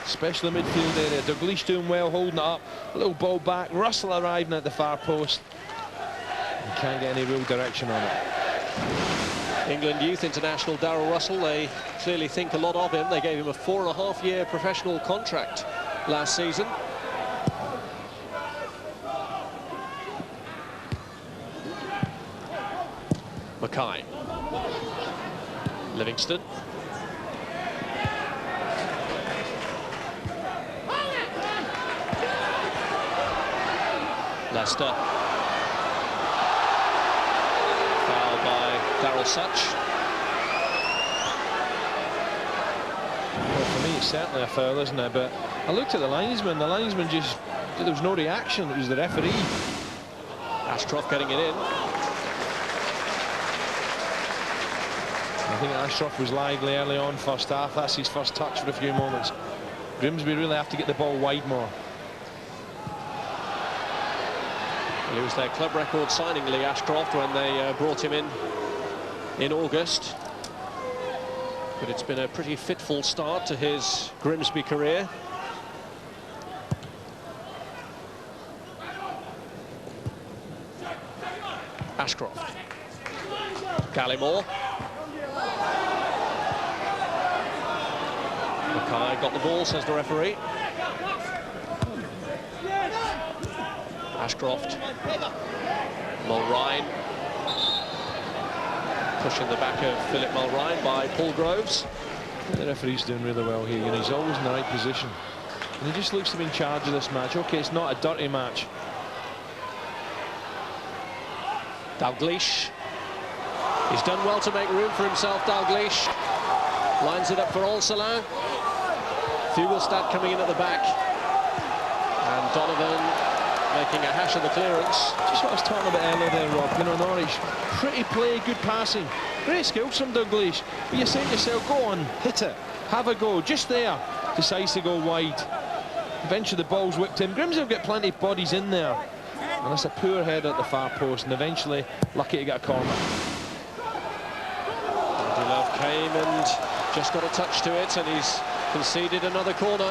Especially the midfield area. Dalglish doing well, holding it up. A little ball back. Russell arriving at the far post. And can't get any real direction on it. England youth international Darryl Russell, they clearly think a lot of him. They gave him a 4.5-year professional contract last season. Mackay. Livingston. Leicester. Foul by Darryl Such. Well, for me, it's certainly a foul, isn't it? But I looked at the linesman. The linesman just, there was no reaction. It was the referee. Ashcroft getting it in. I think Ashcroft was lively early on first half. That's his first touch for a few moments. Grimsby really have to get the ball wide more. Well, it was their club record signing, Lee Ashcroft, when they brought him in August. But it's been a pretty fitful start to his Grimsby career. Ashcroft. Gallimore. Mackay got the ball, says the referee. Ashcroft. Mulrine. Pushing the back of Philip Mulrine by Paul Groves. The referee's doing really well here, and he's always in the right position. And he just looks to be in charge of this match. OK, it's not a dirty match. Dalglish. He's done well to make room for himself, Dalglish. Lines it up for Olsalin. Fugelstad coming in at the back. And Donovan making a hash of the clearance. Just what I was talking about earlier there, Rob. You know, Norwich, pretty play, good passing. Great skills from Dalglish. But you're saying to yourself, go on, hit it, have a go. Just there, decides to go wide. Eventually the ball's whipped in. Grimsby have got plenty of bodies in there. And that's a poor header at the far post, and eventually lucky to get a corner. Love came and just got a touch to it, and he's conceded another corner.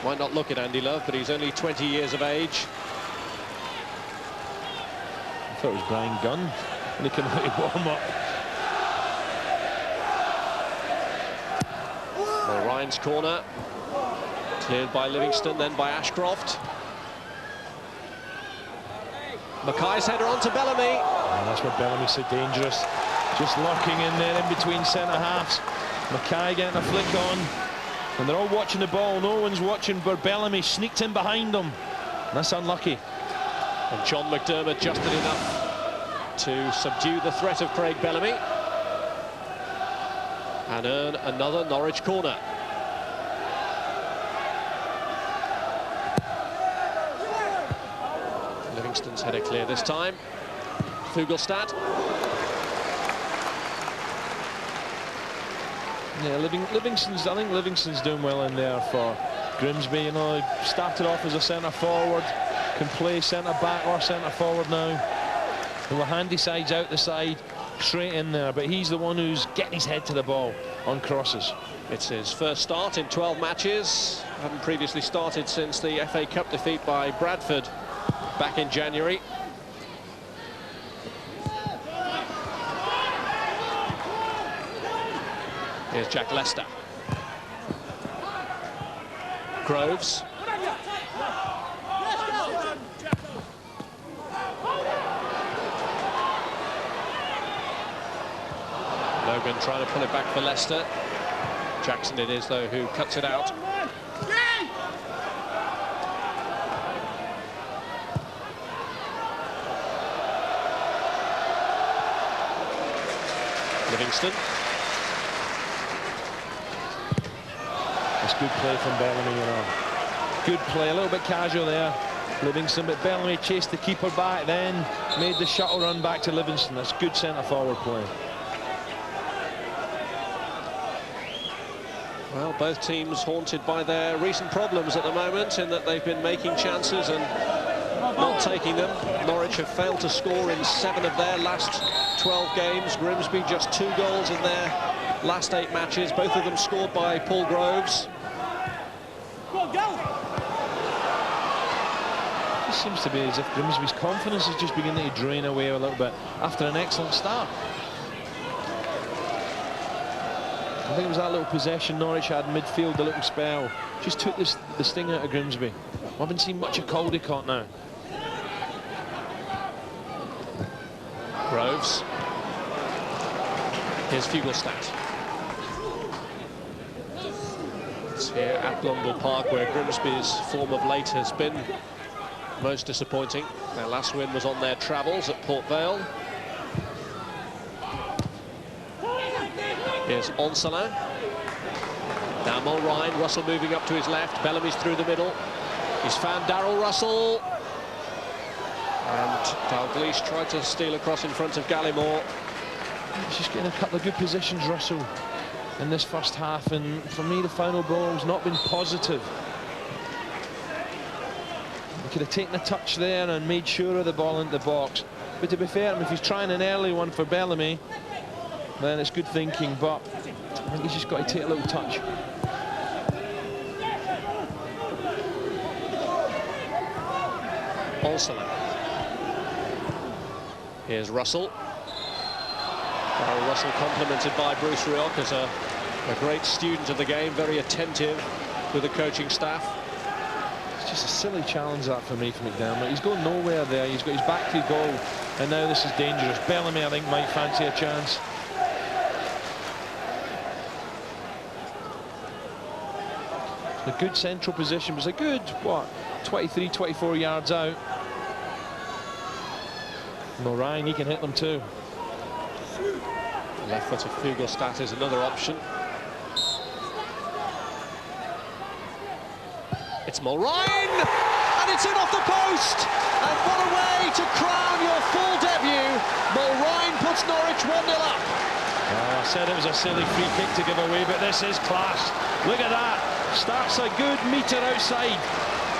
Might not look at Andy Love, but he's only 20 years of age. I thought it was Brian Gunn, and he couldn't really warm up. Well, Ryan's corner, cleared by Livingston, then by Ashcroft. Mackay's header on to Bellamy. Oh, that's where Bellamy's so dangerous. Just lurking in there in between centre-halves. Mackay getting a flick on. And they're all watching the ball. No one's watching, but Bellamy sneaked in behind them. And that's unlucky. And John McDermott just did enough to subdue the threat of Craig Bellamy. And earn another Norwich corner. Livingston's header clear this time. Fugelstad. Yeah, Livingston's. I think Livingston's doing well in there for Grimsby. You know, he started off as a centre forward, can play centre back or centre forward now. There were handy sides out the side, straight in there. But he's the one who's getting his head to the ball on crosses. It's his first start in 12 matches. Hadn't previously started since the FA Cup defeat by Bradford back in January. Here's Jack Lester. Groves. Logan trying to pull it back for Leicester. Jackson it is, though, who cuts it out. Livingston. That's good play from Bellamy, you know. Good play, a little bit casual there, Livingston, but Bellamy chased the keeper back, then made the shuttle run back to Livingston. That's good centre-forward play. Well, both teams haunted by their recent problems at the moment, in that they've been making chances and not taking them. Norwich have failed to score in 7 of their last 12 games. Grimsby just 2 goals in their last 8 matches, both of them scored by Paul Groves. It seems to be as if Grimsby's confidence is just beginning to drain away a little bit after an excellent start. I think it was that little possession Norwich had in midfield, the little spell, just took the sting out of Grimsby. We haven't seen much of Caldecott now. Groves. Here's Fugelstad. It's here at Blundell Park, where Grimsby's form of late has been most disappointing. Their last win was on their travels at Port Vale. Here's Olsalin. Now Mulrine, Russell moving up to his left. Bellamy's through the middle. He's found Darryl Russell. And Dalglish tried to steal across in front of Gallimore. He's just getting a couple of good positions, Russell, in this first half, and for me the final ball's not been positive. He could have taken a touch there and made sure of the ball into the box. But to be fair, if he's trying an early one for Bellamy, then it's good thinking, but I think he's just got to take a little touch. Olsalin. Here's Russell. Well, Russell complimented by Bruce Rioch as a great student of the game, very attentive with the coaching staff. It's just a silly challenge that for me from McDermott. He's going nowhere there. He's got his back to goal, and now this is dangerous. Bellamy, I think, might fancy a chance. A good central position, but it's a good, what, 23, 24 yards out. No, Ryan, he can hit them too. Left foot of Fugelstadt is another option. It's Mulrine, and it's in off the post. And what a way to crown your full debut. Mulrine puts Norwich 1-0 up. Oh, I said it was a silly free kick to give away, but this is class. Look at that. Starts a good metre outside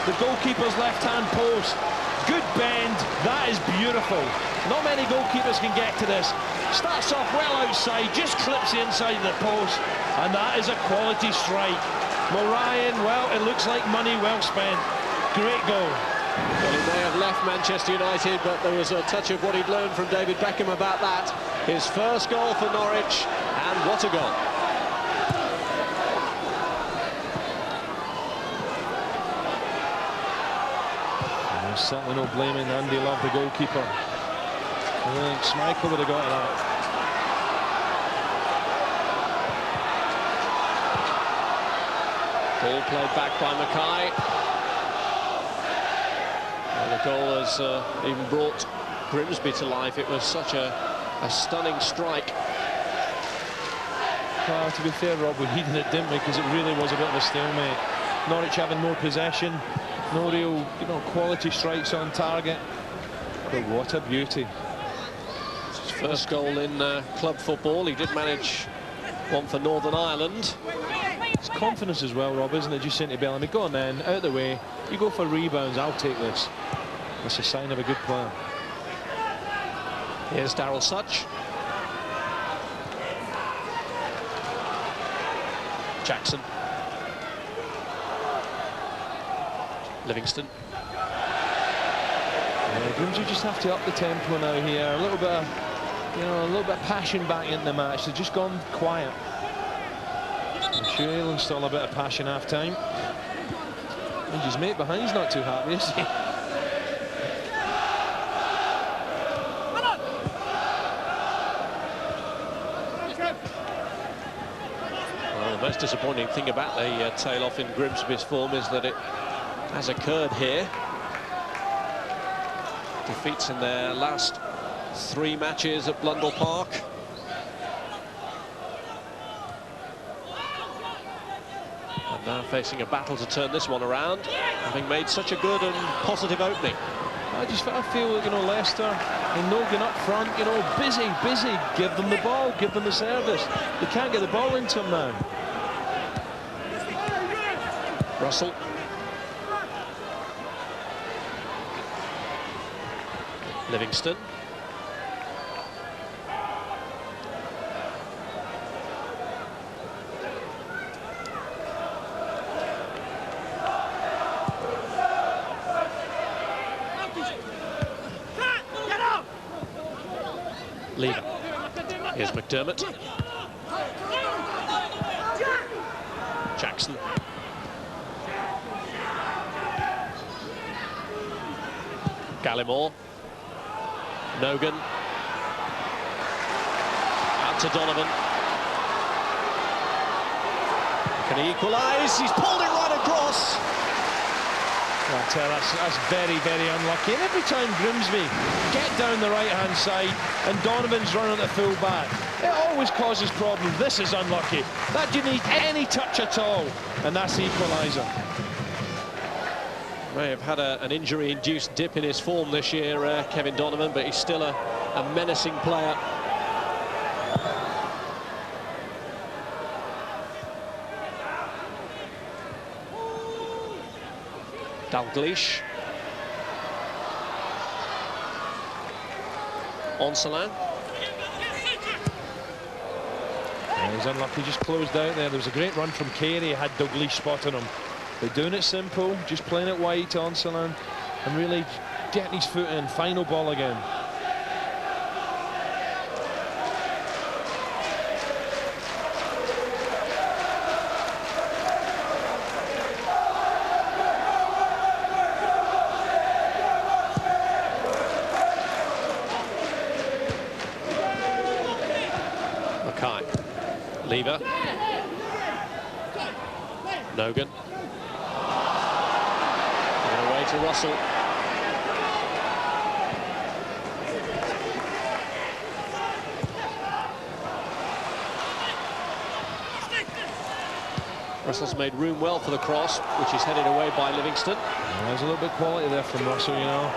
the goalkeeper's left-hand post. Good bend. That is beautiful. Not many goalkeepers can get to this. Starts off well outside, just clips the inside of the post, and that is a quality strike. Ryan, well, it looks like money well spent. Great goal. Well, he may have left Manchester United, but there was a touch of what he'd learned from David Beckham about that. His first goal for Norwich, and what a goal. There's certainly no blaming Andy Love, the goalkeeper. I think Schmeichel would have got that. Ball played back by Mackay. Well, the goal has even brought Grimsby to life. It was such a stunning strike. Well, to be fair, Rob, we needed it, didn't we? Because it really was a bit of a stalemate. Norwich having more possession, no real, quality strikes on target. But what a beauty. It's his first goal in club football. He did manage one for Northern Ireland. It's confidence as well, Rob, isn't it? Just saying to Bellamy, go on then, out of the way. You go for rebounds, I'll take this. That's a sign of a good player. Here's Darryl Such. Jackson. Livingston. Yeah, Grimsby just have to up the tempo now here. A little bit of, a little bit of passion back into the match. They've just gone quiet. I'm sure he'll install a bit of passion half time. And his mate behind's not too happy, is he? Well, the most disappointing thing about the tail-off in Grimsby's form is that it has occurred here. Defeats in their last 3 matches at Blundell Park. And now facing a battle to turn this one around, having made such a good and positive opening. I feel like, Leicester and Nogan up front, busy. Give them the ball, give them the service. They can't get the ball into them now. Russell. Livingston. Lever. Here's McDermott. Jackson. Gallimore. Nogan. Out to Donovan. Can he equalise? He's pulled it right across. I tell you, that's very, very unlucky. And every time Grimsby get down the right-hand side and Donovan's running at the full-back, it always causes problems. This is unlucky. That didn't need any touch at all, and that's the equaliser. May have had an injury-induced dip in his form this year, Kevin Donovan, but he's still a menacing player. Dalglish. Onsalan. He's unlucky, just closed out there. There was a great run from Carey, had Dalglish spotting him. They're doing it simple, just playing it wide to Onsalan and really getting his foot in. Final ball again. Lever. Nogan. And away to Russell. Russell's made room well for the cross, which is headed away by Livingston. Yeah, there's a little bit of quality there from Russell, you know.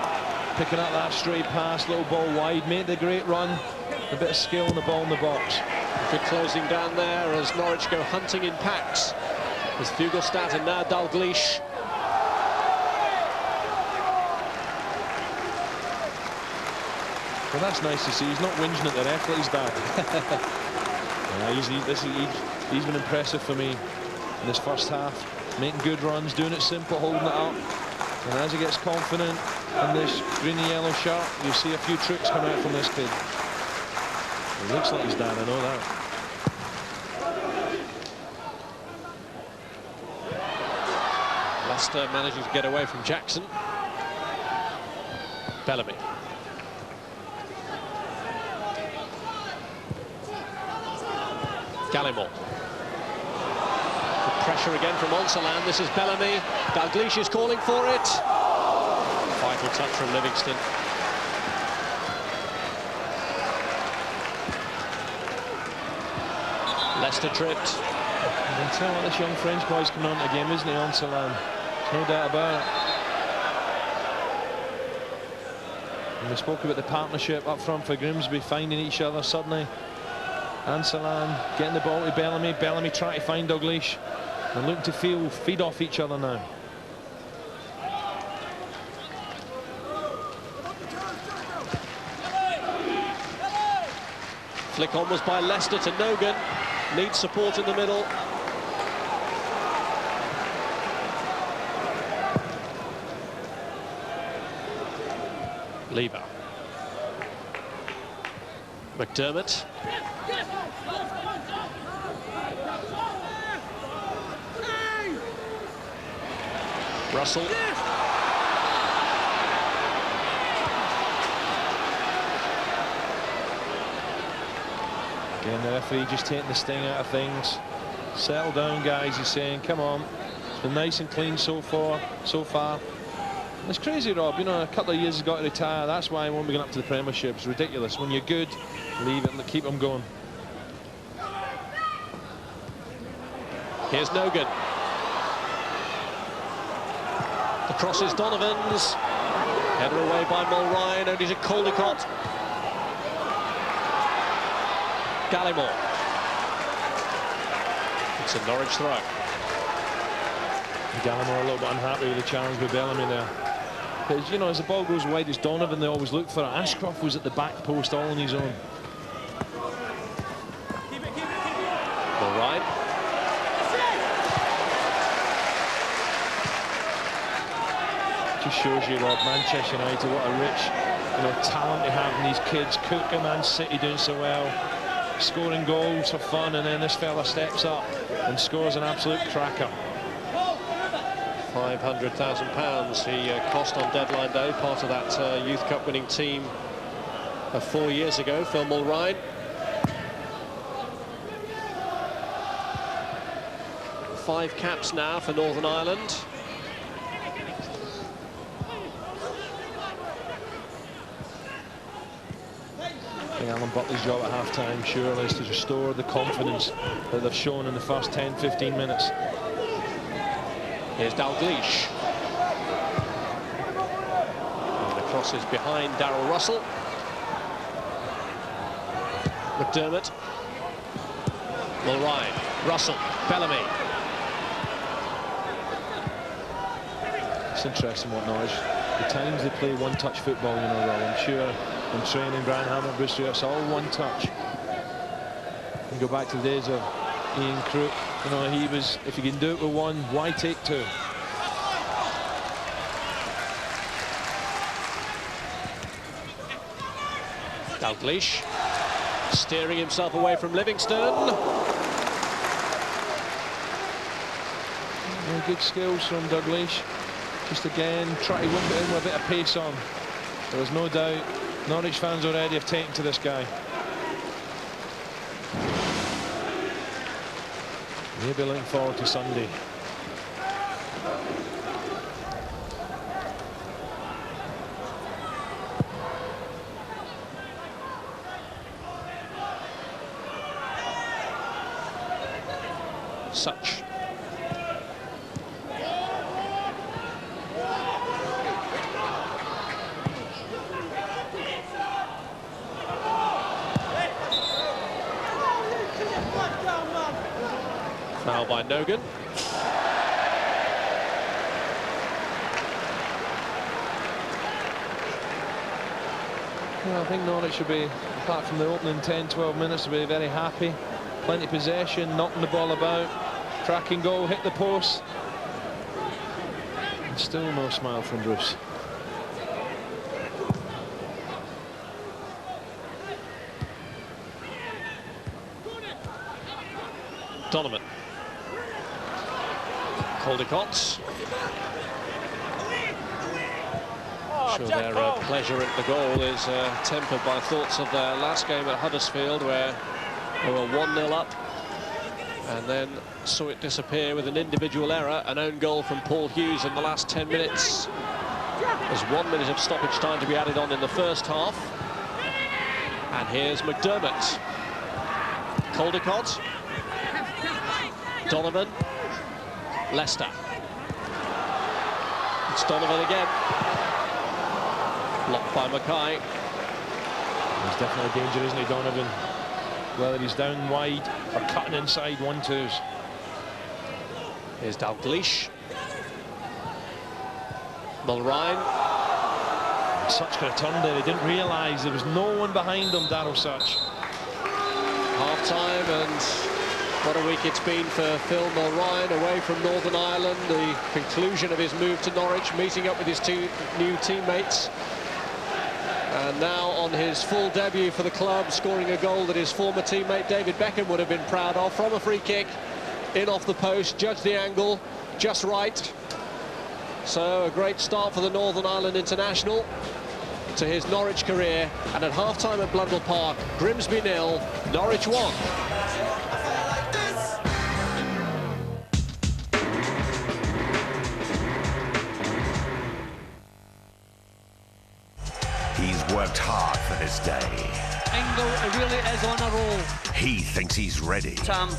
Picking up that straight pass, little ball wide, made the great run. A bit of skill on the ball in the box. Good closing down there as Norwich go hunting in packs. There's Fugelstadt and now Dalglish. Well, that's nice to see. He's not whinging at the ref like his dad. Yeah, he's been impressive for me in this first half. Making good runs, doing it simple, holding it up. And as he gets confident in this green and yellow shirt, you see a few tricks come out from this kid. He looks like his dad, I know that. Leicester managing to get away from Jackson. Bellamy. Gallimore. Good pressure again from Onsalan. This is Bellamy. Dalglish is calling for it. Vital touch from Livingston. Leicester tripped. You can tell what this young French boy's coming on to the game, isn't he, Onsalan? There's no doubt about it. And we spoke about the partnership up front for Grimsby, finding each other suddenly. Onsalan getting the ball to Bellamy. Bellamy trying to find Dalglish. And looking to feed off each other now. Flick on was by Leicester to Nogan. Needs support in the middle. Lever. McDermott. Russell. Again, the referee just taking the sting out of things. Settle down, guys, he's saying, come on. It's been nice and clean so far. And it's crazy, Rob, you know, a couple of years he's got to retire. That's why he won't be going up to the Premiership. It's ridiculous. When you're good, leave it, keep them going. Here's Nogan. The cross is Donovan's. Header away by Mulrine, only to Caldicott. Gallimore. It's a Norwich throw. Gallimore a little bit unhappy with the challenge with Bellamy there. Because, you know, as the ball goes wide, it's Donovan they always look for it. Ashcroft was at the back post all on his own. Mulrine. Just shows you, Rob, Manchester United, what a rich, you know, talent they have in these kids. Cook and Man City doing so well, scoring goals for fun, and then this fella steps up and scores an absolute cracker. £500,000 he cost on deadline day, part of that Youth Cup winning team of 4 years ago, Phil Mulrine. Five caps now for Northern Ireland. I think Alan Butler's job at half-time surely is to restore the confidence that they've shown in the first 10-15 minutes. Here's Dalglish. And the cross is behind Darryl Russell. McDermott. Mulrine. Russell. Bellamy. It's interesting what Norwich, the times they play one-touch football, you know, Rob, I'm sure in training, Brian Hammer, Bristol, it's all one-touch. And go back to the days of Ian Crook, you know, he was, if you can do it with one, why take two? Dalglish steering himself away from Livingston. Good skills from Dalglish. Just again, try to whip it in with a bit of pace on. There's no doubt Norwich fans already have taken to this guy. He'll be looking forward to Sunday. Such. Foul by Nogan. Well, I think Norwich should be, apart from the opening 10-12 minutes, to be very happy. Plenty of possession, knocking the ball about, cracking goal, hit the post. And still no smile from Bruce. Donovan. Caldicott. Sure, their pleasure at the goal is tempered by thoughts of their last game at Huddersfield, where they were 1-0 up and then saw it disappear with an individual error, an own goal from Paul Hughes in the last 10 minutes. There's 1 minute of stoppage time to be added on in the first half. And here's McDermott. Caldicott. Donovan. Leicester. It's Donovan again. Blocked by Mackay. He's definitely a danger, isn't he, Donovan? Whether he's down wide or cutting inside 1-2s. Here's Dalglish. Mulrine. Such could have turned there. He didn't realise there was no one behind him, Darryl Such. Half-time, and what a week it's been for Phil Mulrine away from Northern Ireland. The conclusion of his move to Norwich, meeting up with his two new teammates. And now on his full debut for the club, scoring a goal that his former teammate David Beckham would have been proud of from a free kick. In off the post, judged the angle, just right. So a great start for the Northern Ireland international to his Norwich career. And at half-time at Blundell Park, Grimsby 0, Norwich 1. He's worked hard for this day. Engel really is on a roll. He thinks he's ready. Sam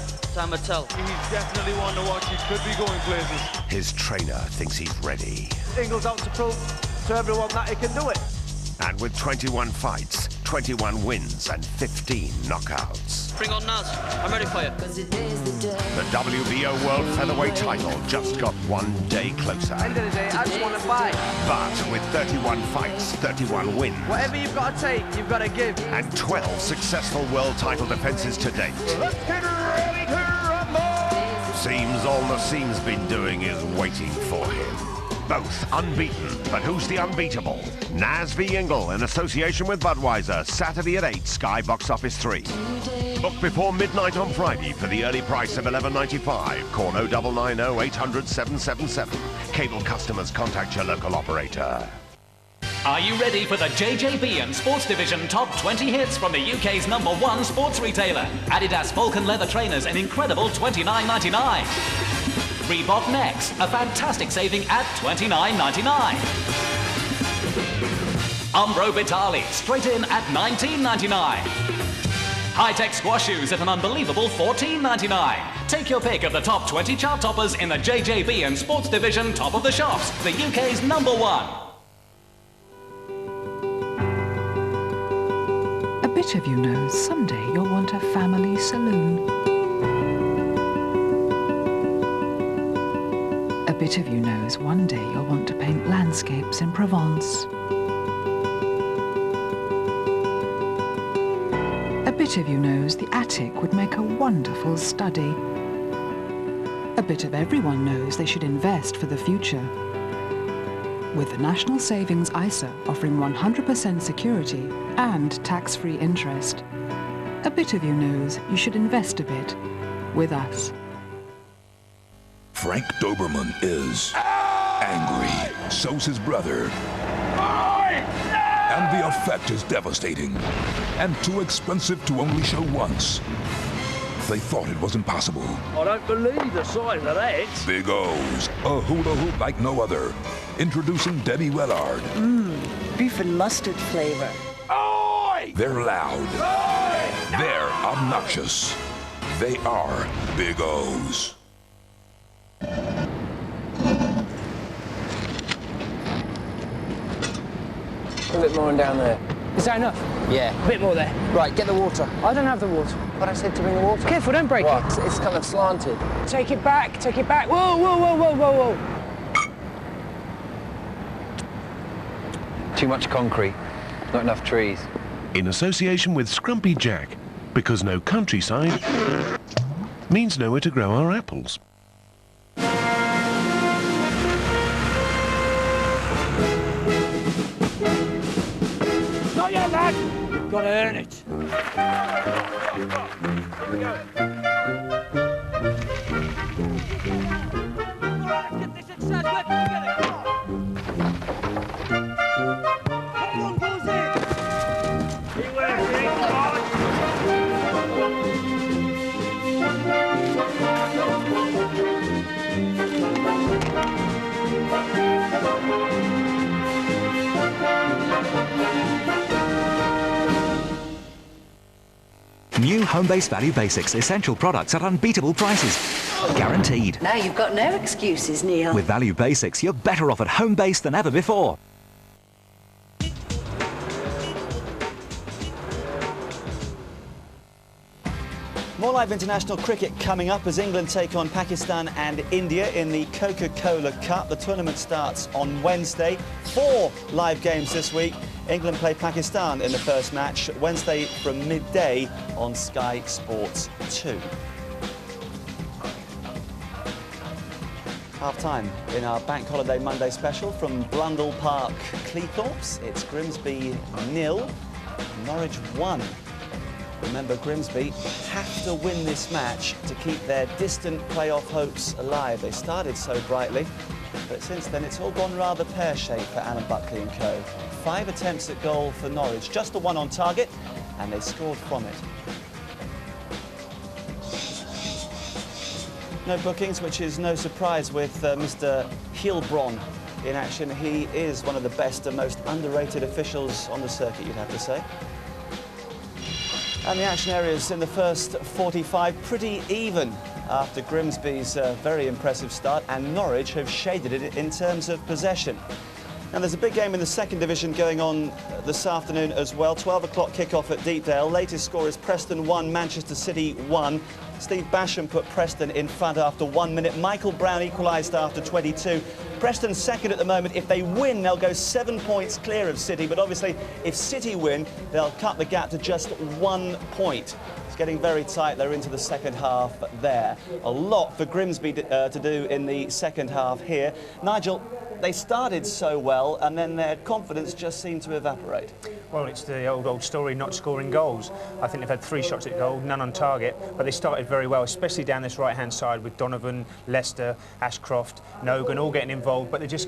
Mattel. He's definitely one to watch. He could be going places. His trainer thinks he's ready. Engel's out to prove to everyone that he can do it. And with 21 fights, 21 wins and 15 knockouts. Bring on Naz. I'm ready for you. The WBO World Featherweight title just got 1 day closer. End of the day, I just want to fight. But with 31 fights, 31 wins. Whatever you've got to take, you've got to give. And 12 successful world title defenses to date. Let's get ready to rumble! Seems all Nassim's been doing is waiting for him. Both unbeaten, but who's the unbeatable? Naz v Engel in association with Budweiser, Saturday at 8, Sky Box Office 3. Book before midnight on Friday for the early price of $11.95. Call 0990 800 777. Cable customers contact your local operator. Are you ready for the JJB and Sports Division top 20 hits from the UK's #1 sports retailer? Adidas Vulcan leather trainers an incredible $29.99. Reebok Next, a fantastic saving at $29.99. Umbro Vitali, straight in at $19.99. High-tech squash shoes at an unbelievable $14.99. Take your pick of the top 20 chart toppers in the JJB and Sports Division top of the shops, the UK's #1. A bit of you knows someday you'll want a family saloon. A bit of you knows one day you'll want to paint landscapes in Provence. A bit of you knows the attic would make a wonderful study. A bit of everyone knows they should invest for the future. With the National Savings ISA offering 100% security and tax-free interest. A bit of you knows you should invest a bit with us. Frank Doberman is angry. So's his brother. And the effect is devastating. And too expensive to only show once. They thought it was impossible. I don't believe the size of that. Big O's, a hula hoop like no other. Introducing Debbie Wellard. Beef and mustard flavor. They're loud. They're obnoxious. They are Big O's. A bit more and down there. Is that enough? Yeah. A bit more there. Right, get the water. I don't have the water. But I said to bring the water. Careful, don't break it. It's kind of slanted. Take it back, take it back. Whoa, whoa, whoa, whoa, whoa, whoa. Too much concrete, not enough trees. In association with Scrumpy Jack, because no countryside means nowhere to grow our apples. Not yet, lad. You've got to earn it. Here we go. All right, let's get this exercise working together. Come on, Goosey. Keep working. Come on. New Homebase Value Basics, essential products at unbeatable prices. Guaranteed. Now you've got no excuses, Neil. With Value Basics, you're better off at Homebase than ever before. More live international cricket coming up as England take on Pakistan and India in the Coca-Cola Cup. The tournament starts on Wednesday. 4 live games this week. England play Pakistan in the first match Wednesday from midday on Sky Sports 2. Half-time in our Bank Holiday Monday special from Blundell Park, Cleethorpes. It's Grimsby 0, Norwich 1. Remember, Grimsby have to win this match to keep their distant playoff hopes alive. They started so brightly, but since then it's all gone rather pear-shaped for Alan Buckley and co. 5 attempts at goal for Norwich, just the 1 on target, and they scored from it. No bookings, which is no surprise with Mr. Heilbronn in action. He is one of the best and most underrated officials on the circuit, you'd have to say. And the action areas in the first 45 pretty even after Grimsby's very impressive start, and Norwich have shaded it in terms of possession. And there's a big game in the second division going on this afternoon as well. 12 o'clock kickoff at Deepdale. Latest score is Preston 1, Manchester City 1. Steve Basham put Preston in front after 1 minute. Michael Brown equalised after 22. Preston second at the moment. If they win, they'll go 7 points clear of City. But obviously, if City win, they'll cut the gap to just 1 point. It's getting very tight. They're into the second half there. A lot for Grimsby to do in the second half here. Nigel, they started so well, and then their confidence just seemed to evaporate. Well, it's the old story, not scoring goals. I think they've had 3 shots at goal, none on target, but they started very well, especially down this right-hand side with Donovan, Leicester, Ashcroft, Nogan, all getting involved, but they just